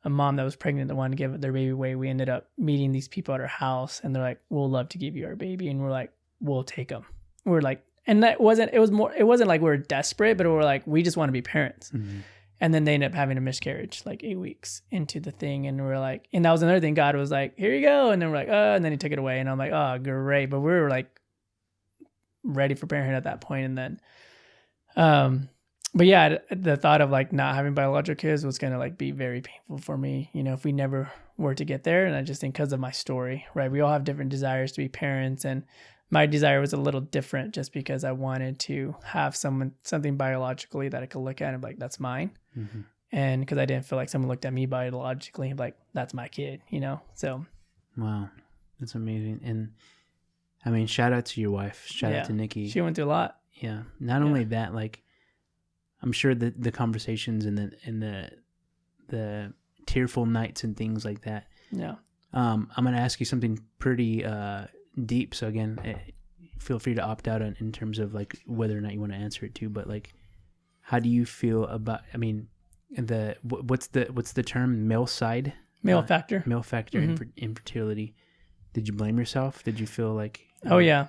mom that was pregnant that wanted to give their baby away. We ended up meeting these people at our house, and they're like, "We'll love to give you our baby," and we're like, "We'll take them." We're like, and it wasn't like we were desperate, but we were like, we just want to be parents. Mm-hmm. And then they ended up having a miscarriage like 8 weeks into the thing. And we're like, and that was another thing. God was like, here you go. And then we're like, and then he took it away. And I'm like, oh, great. But we were like ready for parenthood at that point. And then, but yeah, the thought of like not having biological kids was going to like be very painful for me, if we never were to get there. And I just think because of my story, right? We all have different desires to be parents, and my desire was a little different just because I wanted to have something biologically that I could look at and be like, that's mine. Mm-hmm. And because I didn't feel like someone looked at me biologically and be like, that's my kid, so. Wow. That's amazing. And I mean, shout out to your wife. Shout out to Nikki. She went through a lot. Yeah. Not only that, like, I'm sure that the conversations and the tearful nights and things like that. Yeah. I'm going to ask you something pretty, deep. So again, feel free to opt out in terms of like whether or not you want to answer it too. But like, how do you feel about? I mean, what's the term? Male factor. Male factor infertility. Did you blame yourself? Did you feel like? Oh yeah,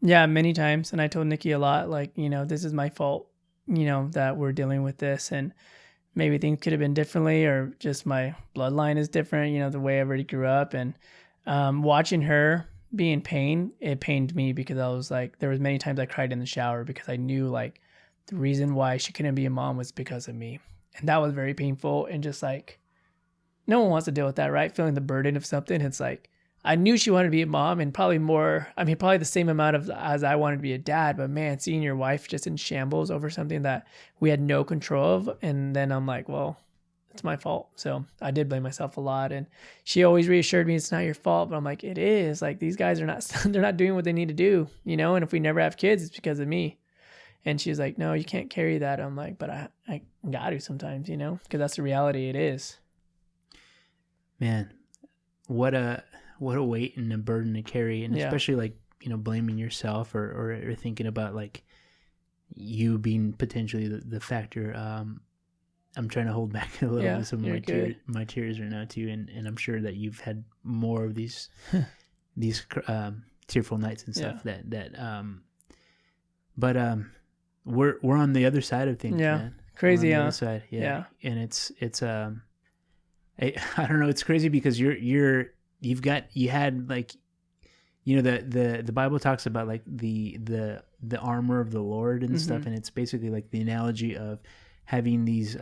many times. And I told Nikki a lot, like, this is my fault. That we're dealing with this, and maybe things could have been differently, or just my bloodline is different. The way I already grew up, and watching her be in pain, it pained me, because I was like, there was many times I cried in the shower because I knew like the reason why she couldn't be a mom was because of me. And that was very painful. And just like, no one wants to deal with that, right? Feeling the burden of something. It's like, I knew she wanted to be a mom, and probably the same amount as I wanted to be a dad, but man, seeing your wife just in shambles over something that we had no control of. And then I'm like, well, it's my fault. So I did blame myself a lot, and she always reassured me it's not your fault, but I'm like, it is. Like, these guys are not, they're not doing what they need to do, and if we never have kids, it's because of me. And she's like, no, you can't carry that. I'm like, but I got to sometimes, because that's the reality. It is. Man, what a weight and a burden to carry. And especially like, blaming yourself or thinking about like you being potentially the factor. I'm trying to hold back a little bit some of my tears right now too, and I'm sure that you've had more of these tearful nights and stuff but we're on the other side of things, man. Crazy, on the other side, and it's I don't know, it's crazy because you had like, the Bible talks about like the armor of the Lord and stuff, and it's basically like the analogy of having these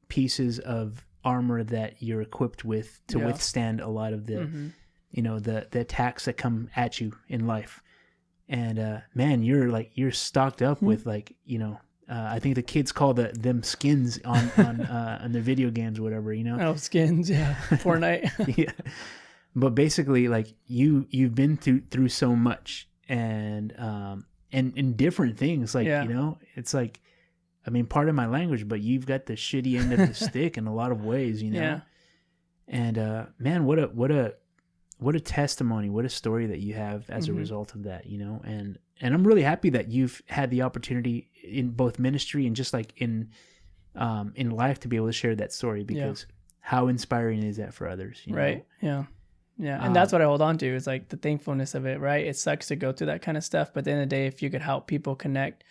pieces of armor that you're equipped with to withstand a lot of the the attacks that come at you in life. And man, you're stocked up with I think the kids call them skins on the video games or whatever, Oh, skins, yeah. Fortnite. Yeah. But basically, like you've been through so much, and in different things, like it's like, I mean, pardon my language, but you've got the shitty end of the stick in a lot of ways, Yeah. And man, what a testimony, what a story that you have as a result of that, and I'm really happy that you've had the opportunity in both ministry and just like in life to be able to share that story, because how inspiring is that for others, right? Yeah. And that's what I hold on to, is like the thankfulness of it, right? It sucks to go through that kind of stuff, but at the end of the day, if you could help people connect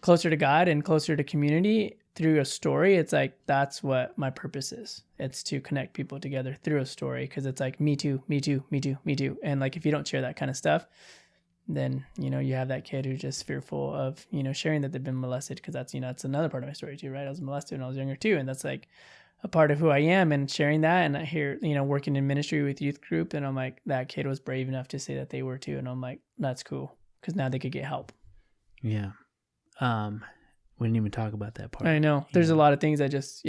closer to God and closer to community through a story, it's like, that's what my purpose is. It's to connect people together through a story, because it's like, me too, me too, me too, me too. And like, if you don't share that kind of stuff, then, you have that kid who's just fearful of, sharing that they've been molested, because that's, that's another part of my story too, right? I was molested when I was younger too. And that's like a part of who I am, and sharing that. And I hear, working in ministry with youth group, and I'm like, that kid was brave enough to say that they were too. And I'm like, that's cool, because now they could get help. Yeah. We didn't even talk about that part. I know. There's a lot of things that just,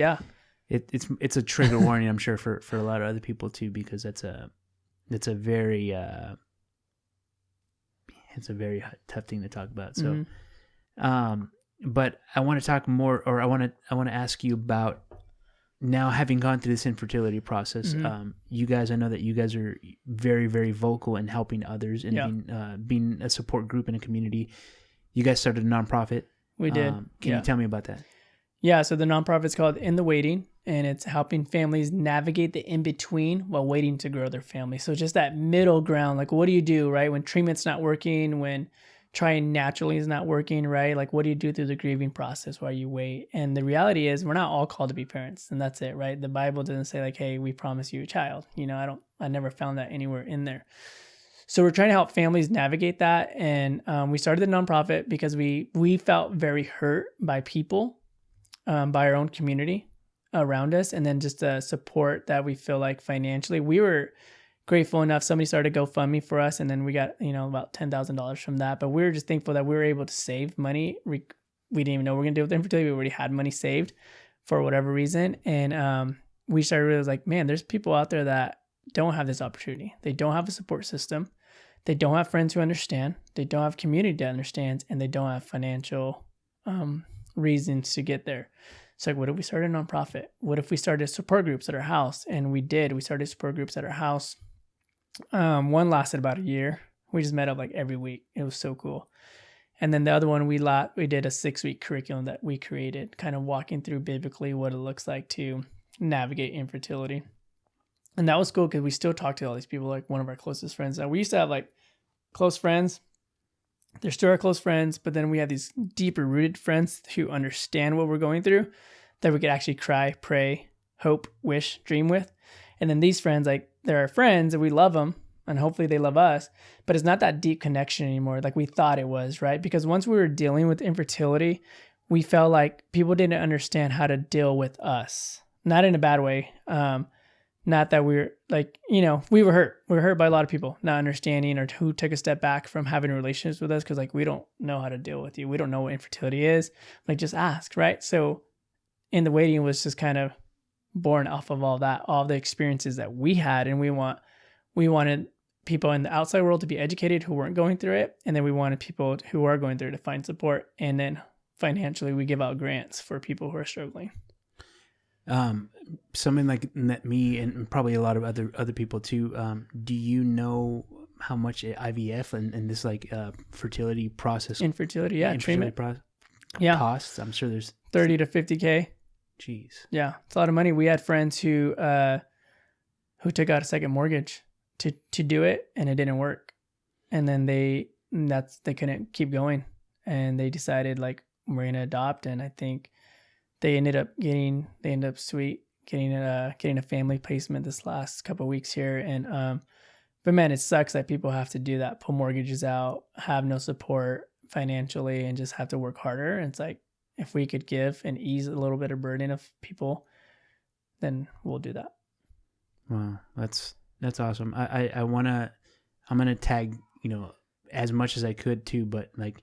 It's a trigger warning, I'm sure, for a lot of other people too, because that's a very tough thing to talk about. So, but I want to talk more, or I want to ask you about, now having gone through this infertility process. You guys, I know that you guys are very, very vocal in helping others and being a support group in a community. You guys started a nonprofit. We did. Can you tell me about that? Yeah, so the nonprofit's called In the Waiting, and it's helping families navigate the in-between while waiting to grow their family. So just that middle ground, like, what do you do, right? When treatment's not working, when trying naturally is not working, right? Like, what do you do through the grieving process while you wait? And the reality is, we're not all called to be parents, and that's it, right? The Bible doesn't say like, hey, we promise you a child. I never found that anywhere in there. So we're trying to help families navigate that. And we started the nonprofit because we felt very hurt by people, by our own community around us. And then just the support that we feel like financially, we were grateful enough. Somebody started a GoFundMe for us, and then we got, about $10,000 from that. But we were just thankful that we were able to save money. We didn't even know we were going to do with infertility. We already had money saved for whatever reason. And we started realizing, like, man, there's people out there that don't have this opportunity. They don't have a support system. They don't have friends who understand. They don't have community that understands, and they don't have financial reasons to get there. So like, what if we started a nonprofit? What if we started support groups at our house? And we did. We started support groups at our house. One lasted about a year. We just met up like every week. It was so cool. And then the other one, we did a 6-week curriculum that we created, kind of walking through biblically what it looks like to navigate infertility. And that was cool because we still talk to all these people, like one of our closest friends. Now, we used to have like close friends. They're still our close friends, but then we have these deeper rooted friends who understand what we're going through, that we could actually cry, pray, hope, wish, dream with. And then these friends, like, they're our friends and we love them, and hopefully they love us, but it's not that deep connection anymore like we thought it was, right? Because once we were dealing with infertility, we felt like people didn't understand how to deal with us. Not in a bad way. Not that we were like, we were hurt. We were hurt by a lot of people not understanding, or who took a step back from having relationships with us because, like, we don't know how to deal with you. We don't know what infertility is. Like, just ask, right? So In the Waiting was just kind of born off of all that, all the experiences that we had. And we wanted people in the outside world to be educated who weren't going through it. And then we wanted people who are going through it to find support. And then financially, we give out grants for people who are struggling. Something like that, me and probably a lot of other people too. Do you know how much IVF and this like fertility process, infertility treatment costs? I'm sure there's 30 to 50K. Jeez. Yeah, it's a lot of money. We had friends who took out a second mortgage to do it, and it didn't work. And then they couldn't keep going, and they decided, like, we're gonna adopt. And I think they ended up getting a family placement this last couple of weeks here. And but man, it sucks that people have to do that, pull mortgages out, have no support financially, and just have to work harder. And it's like, if we could give and ease a little bit of burden of people, then we'll do that. Wow, that's That's awesome. I'm gonna tag, as much as I could too, but like,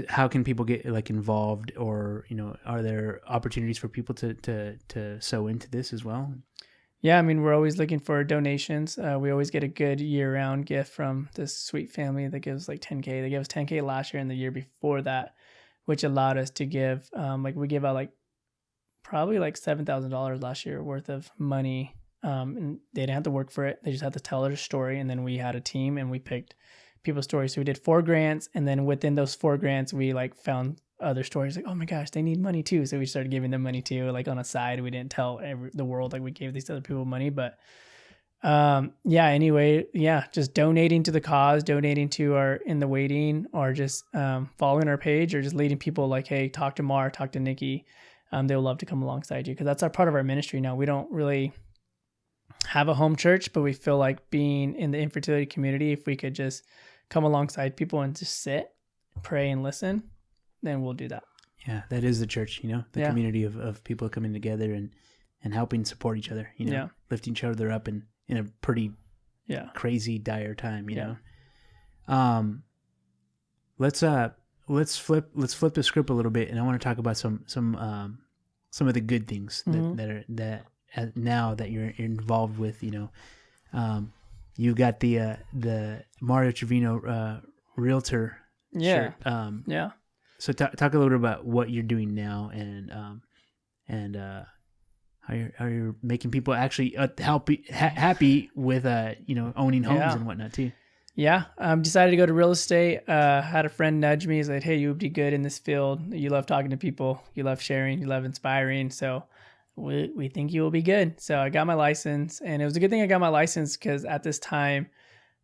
how can people get like involved, or are there opportunities for people to sew into this as well? Yeah, I mean, we're always looking for donations. We always get a good year-round gift from this sweet family that gives like 10K. They gave us 10K last year and the year before that, which allowed us to give, like we gave out like probably like $7,000 last year worth of money. And they didn't have to work for it. They just had to tell their story. And then we had a team and we picked people's stories. So we did 4 grants. And then within those 4 grants, we like found other stories like, oh my gosh, they need money too. So we started giving them money too, like on a side. We didn't tell the world like we gave these other people money, but anyway, just donating to the cause, donating to our In the Waiting, or just following our page, or just leading people like, hey, talk to Mar, talk to Nikki. They'll love to come alongside you, because that's our part of our ministry now. We don't really have a home church, but we feel like being in the infertility community, if we could just come alongside people and just sit, pray, and listen, then we'll do that. Yeah, that is the church, the community of people coming together and helping support each other, lifting each other up in a pretty crazy, dire time, Let's flip the script a little bit, and I want to talk about some of the good things that now that you're involved with. You've got the Mario Trevino realtor shirt. So talk a little bit about what you're doing now, and how you're making people actually happy with owning homes and whatnot too. Yeah, decided to go to real estate. Had a friend nudge me. He's like, hey, you would be good in this field. You love talking to people. You love sharing. You love inspiring. So we think you will be good. So I got my license, and it was a good thing I got my license, because at this time,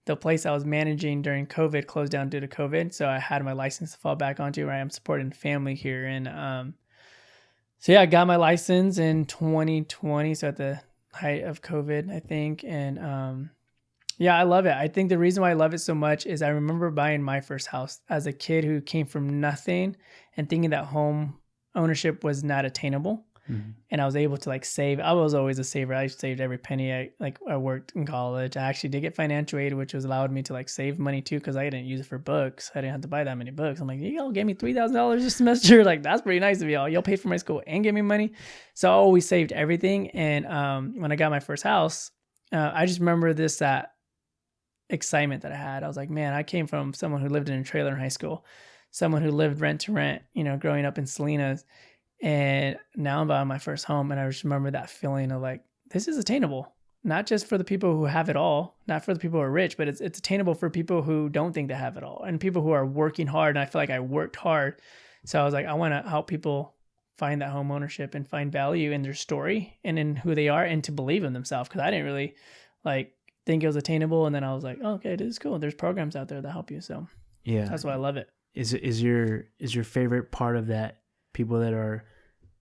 the place I was managing during COVID closed down due to COVID. So I had my license to fall back onto, where I am supporting family here. And I got my license in 2020. So at the height of COVID, I think. And I love it. I think the reason why I love it so much is I remember buying my first house as a kid who came from nothing and thinking that home ownership was not attainable. Mm-hmm. And I was able to like save. I was always a saver. I saved every penny. I worked in college. I actually did get financial aid, which was allowed me to like save money too, because I didn't use it for books. I didn't have to buy that many books. I'm like, y'all gave me $3,000 a semester. Like, that's pretty nice of y'all. Y'all paid for my school and gave me money. So I always saved everything. And when I got my first house, I just remember that excitement that I had. I was like, man, I came from someone who lived in a trailer in high school, someone who lived rent to rent, growing up in Salinas. And now I'm buying my first home. And I just remember that feeling of like, this is attainable, not just for the people who have it all, not for the people who are rich, but it's attainable for people who don't think they have it all, and people who are working hard. And I feel like I worked hard. So I was like, I want to help people find that home ownership and find value in their story and in who they are, and to believe in themselves. Cause I didn't really think it was attainable. And then I was like, oh, okay, this is cool. There's programs out there that help you. So yeah, that's why I love it. Is your favorite part of that people that are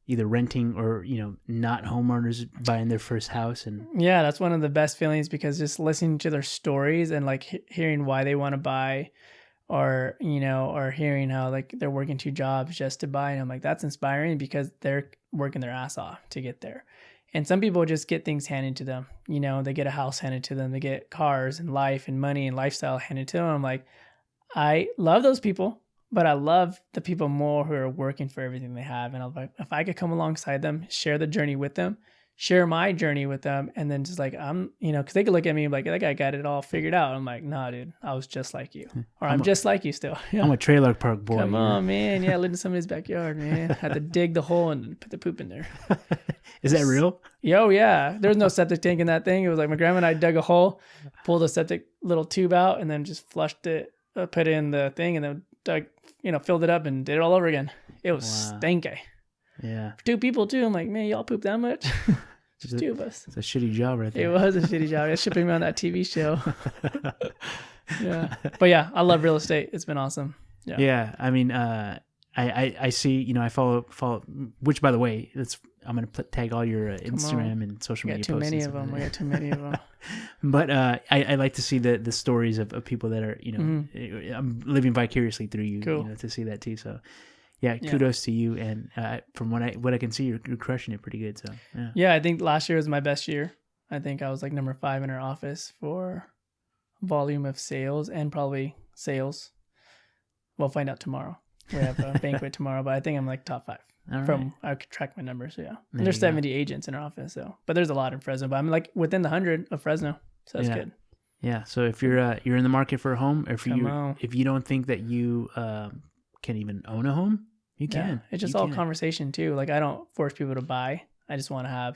either renting or, not homeowners buying their first house? And yeah, that's one of the best feelings, because just listening to their stories and like hearing why they want to buy, or, or hearing how like they're working 2 jobs just to buy. And I'm like, that's inspiring, because they're working their ass off to get there. And some people just get things handed to them. They get a house handed to them. They get cars and life and money and lifestyle handed to them. I'm like, I love those people, but I love the people more who are working for everything they have. And I'm like, if I could come alongside them, share the journey with them, share my journey with them, and then just like, because they could look at me like, that guy got it all figured out. I'm like, nah, dude, I was just like you. Or I'm just like you still. Yeah. I'm a trailer park boy. Come on, man. Yeah, I lived in somebody's backyard, man. Had to dig the hole and put the poop in there. Is that real? Yo, yeah. There was no septic tank in that thing. It was like my grandma and I dug a hole, pulled a septic little tube out, and then just flushed it, put it in the thing, and then dug, filled it up and did it all over again. It was stinky. Yeah. For 2 people too. I'm like, man, y'all poop that much? Just 2 of us. It's a shitty job right there. It was a shitty job. It's shipping me on that TV show. Yeah. But yeah, I love real estate. It's been awesome. Yeah. Yeah. I mean, I see, I follow, which by the way, I'm going to tag all your Instagram and social media posts. I got too many of them. But I like to see the stories of people that are, I'm living vicariously through you, to see that too. So yeah, kudos to you. And from what I can see, you're crushing it pretty good. So yeah, I think last year was my best year. I think I was like number 5 in our office for volume of sales and probably sales. We'll find out tomorrow. We have a banquet tomorrow, but I think I'm like top 5 from, I could track my numbers. So yeah, and there's 70 agents in our office. So, but there's a lot in Fresno, but I'm like within the 100 of Fresno. So that's good. Yeah. So if you're in the market for a home, or if you don't think that you can even own a home, you can. It's just all conversation too. Like I don't force people to buy. I just want to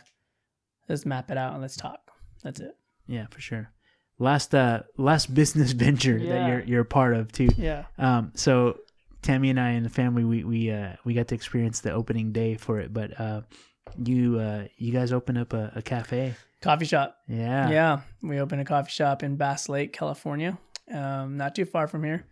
let's map it out and let's talk. That's it. Yeah, for sure. Last business venture that you're a part of too. Yeah. So Tammy and I and the family, we got to experience the opening day for it, but you guys opened up a cafe. Coffee shop. Yeah. Yeah. We opened a coffee shop in Bass Lake, California. Not too far from here.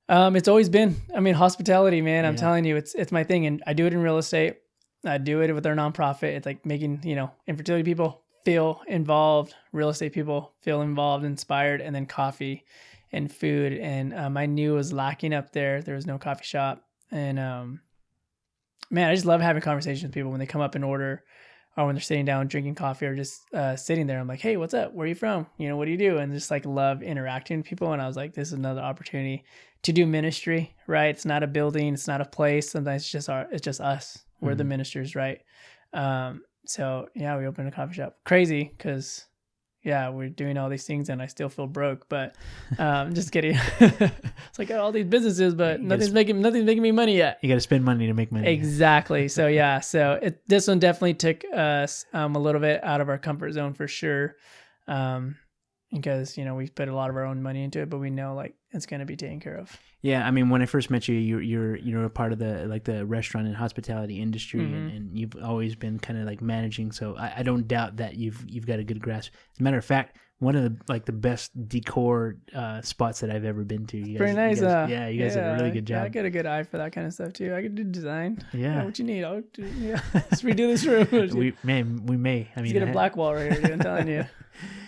It's always been, hospitality, man. I'm telling you, it's my thing. And I do it in real estate. I do it with our nonprofit. It's like making, infertility people feel involved, real estate people feel involved, inspired, and then coffee and food. And I knew it was lacking up there. There was no coffee shop. And man, I just love having conversations with people when they come up and order, or when they're sitting down drinking coffee, or just sitting there. I'm like, hey, what's up? Where are you from? What do you do? And just like love interacting with people. And I was like, this is another opportunity to do ministry, right? It's not a building, it's not a place. Sometimes it's just us. We're the ministers, right? So yeah, we opened a coffee shop. Crazy, because we're doing all these things and I still feel broke, but just kidding. It's like I got all these businesses, but nothing's making me money yet. You got to spend money to make money. Exactly. So yeah, this one definitely took us a little bit out of our comfort zone for sure. Because we put a lot of our own money into it, but we know like it's going to be taken care of. Yeah, when I first met you, you're a part of the restaurant and hospitality industry, and you've always been kind of like managing. So I don't doubt that you've got a good grasp. As a matter of fact, one of the best decor spots that I've ever been to. You guys, pretty nice. You guys did a really good job. Yeah, I got a good eye for that kind of stuff too. I could do design. Yeah. What you need? I'll do. Yeah. Let's redo this room. we may. Let's get a black wall right here. Dude, I'm telling you.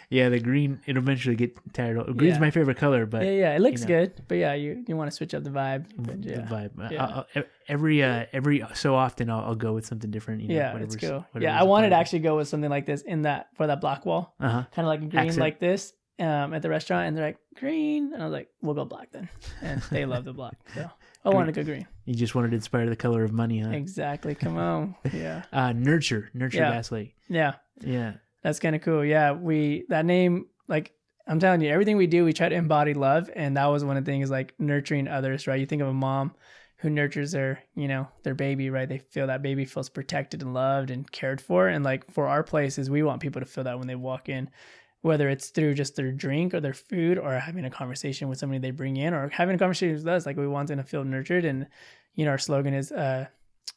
Yeah, the green, it'll eventually get tired of. Green's my favorite color, but it looks good. But yeah, you want to switch up the vibe. But the vibe. Yeah. Every so often I'll go with something different. It's cool. Yeah, I wanted to actually go with something like this for that black wall, kind of like a green accent. Like this at the restaurant, and they're like green, and I was like, we'll go black then, and they love the black. So I wanted to go green. You just wanted to inspire the color of money, huh? Exactly. Come on. Yeah. Nurture Bass Lake. Yeah. Yeah. That's kind of cool. Yeah, that name, like I'm telling you, everything we do, we try to embody love, and that was one of the things, like nurturing others, right? You think of a mom who nurtures their baby, right? They feel that baby feels protected and loved and cared for, and like for our places, we want people to feel that when they walk in, whether it's through just their drink or their food, or having a conversation with somebody they bring in, or having a conversation with us. Like we want them to feel nurtured, and our slogan is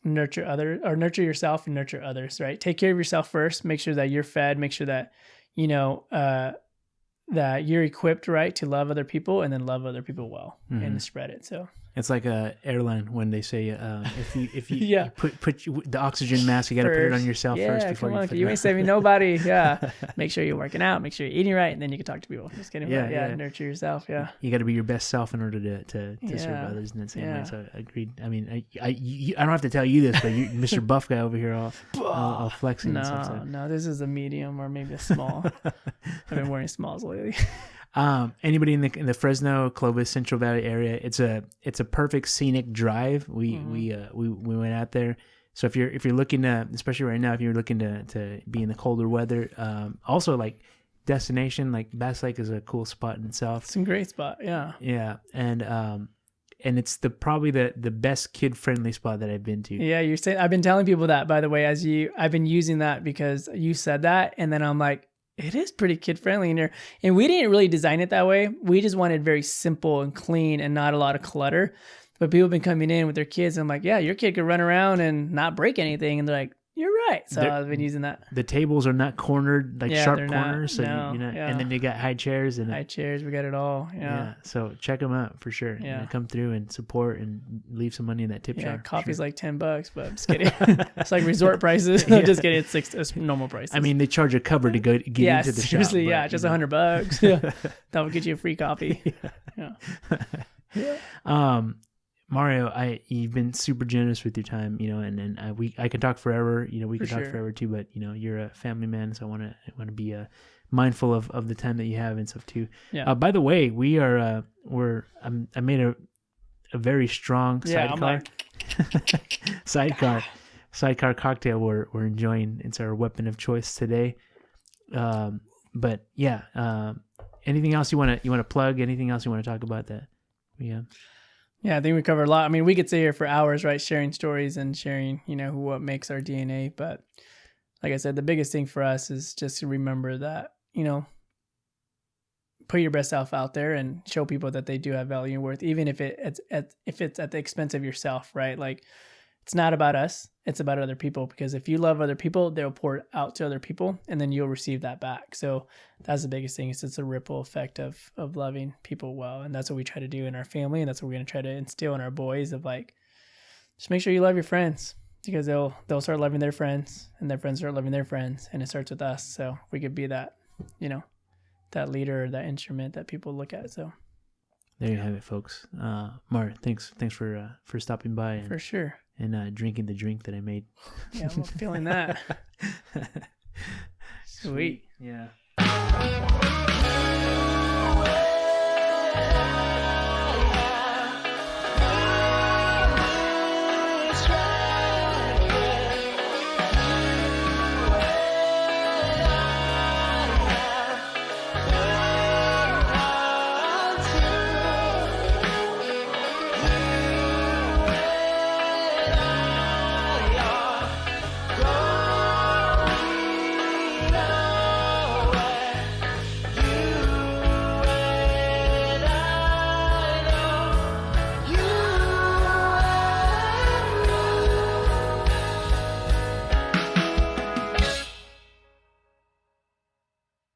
nurture others, or nurture yourself and nurture others, right? Take care of yourself first, make sure that you're fed, make sure that that you're equipped, right, to love other people, and then love other people well, and spread it. So it's like a airline when they say if you put the oxygen mask, you got to put it on yourself first before you ain't saving nobody. Yeah, make sure you're working out, make sure you're eating right, and then you can talk to people. Just kidding. Nurture yourself. Yeah, you got to be your best self in order to serve others in that same way. So agreed. I don't have to tell you this, but you, Mr. Buff guy over here, all flexing. No, this is a medium or maybe a small. I've been wearing smalls lately. Anybody in the Fresno, Clovis, Central Valley area, it's a perfect scenic drive. We went out there. So if you're looking to, especially right now, if you're looking to be in the colder weather, also like destination, like Bass Lake is a cool spot in itself. It's a great spot. Yeah. Yeah. And it's probably the best kid friendly spot that I've been to. Yeah. You're saying, I've been telling people that, by the way, I've been using that because you said that. And then I'm like, it is pretty kid friendly in here. And we didn't really design it that way. We just wanted very simple and clean and not a lot of clutter. But people have been coming in with their kids, and I'm like, yeah, your kid could run around and not break anything. And they're like, you're right. So I've been using that. The tables are not cornered, like sharp corners. And then they got high chairs. High chairs, we got it all. Yeah. So check them out for sure. Yeah. Come through and support and leave some money in that tip jar. Coffee's like $10, but I'm just kidding. It's like resort prices. I'm just kidding. It's normal prices. I mean, they charge a cover to get into the shop. Seriously, just $100. Yeah. That will get you a free coffee. Yeah. Mario, you've been super generous with your time, and I could talk forever, we could talk sure. forever too, but you're a family man, so I want to be mindful of the time that you have and stuff too. Yeah. By the way, we are I made a very strong sidecar. sidecar cocktail we're enjoying. It's our weapon of choice today. But yeah, anything else you want to plug? Anything else you want to talk about that? Yeah, I think we covered a lot. I mean, we could stay here for hours, right? Sharing stories and sharing, what makes our DNA. But like I said, the biggest thing for us is just to remember that, put your best self out there and show people that they do have value and worth, even if it's at the expense of yourself, right? Like, it's not about us, it's about other people, because if you love other people, they'll pour it out to other people and then you'll receive that back. So that's the biggest thing, is it's a ripple effect of loving people well. And that's what we try to do in our family. And that's what we're going to try to instill in our boys, of like, just make sure you love your friends, because they'll start loving their friends and their friends start loving their friends. And it starts with us. So we could be that, that leader, that instrument that people look at. So there you have it, folks. Mar, thanks for stopping by. For sure. And drinking the drink that I made. Yeah, I'm feeling that. Sweet. Yeah.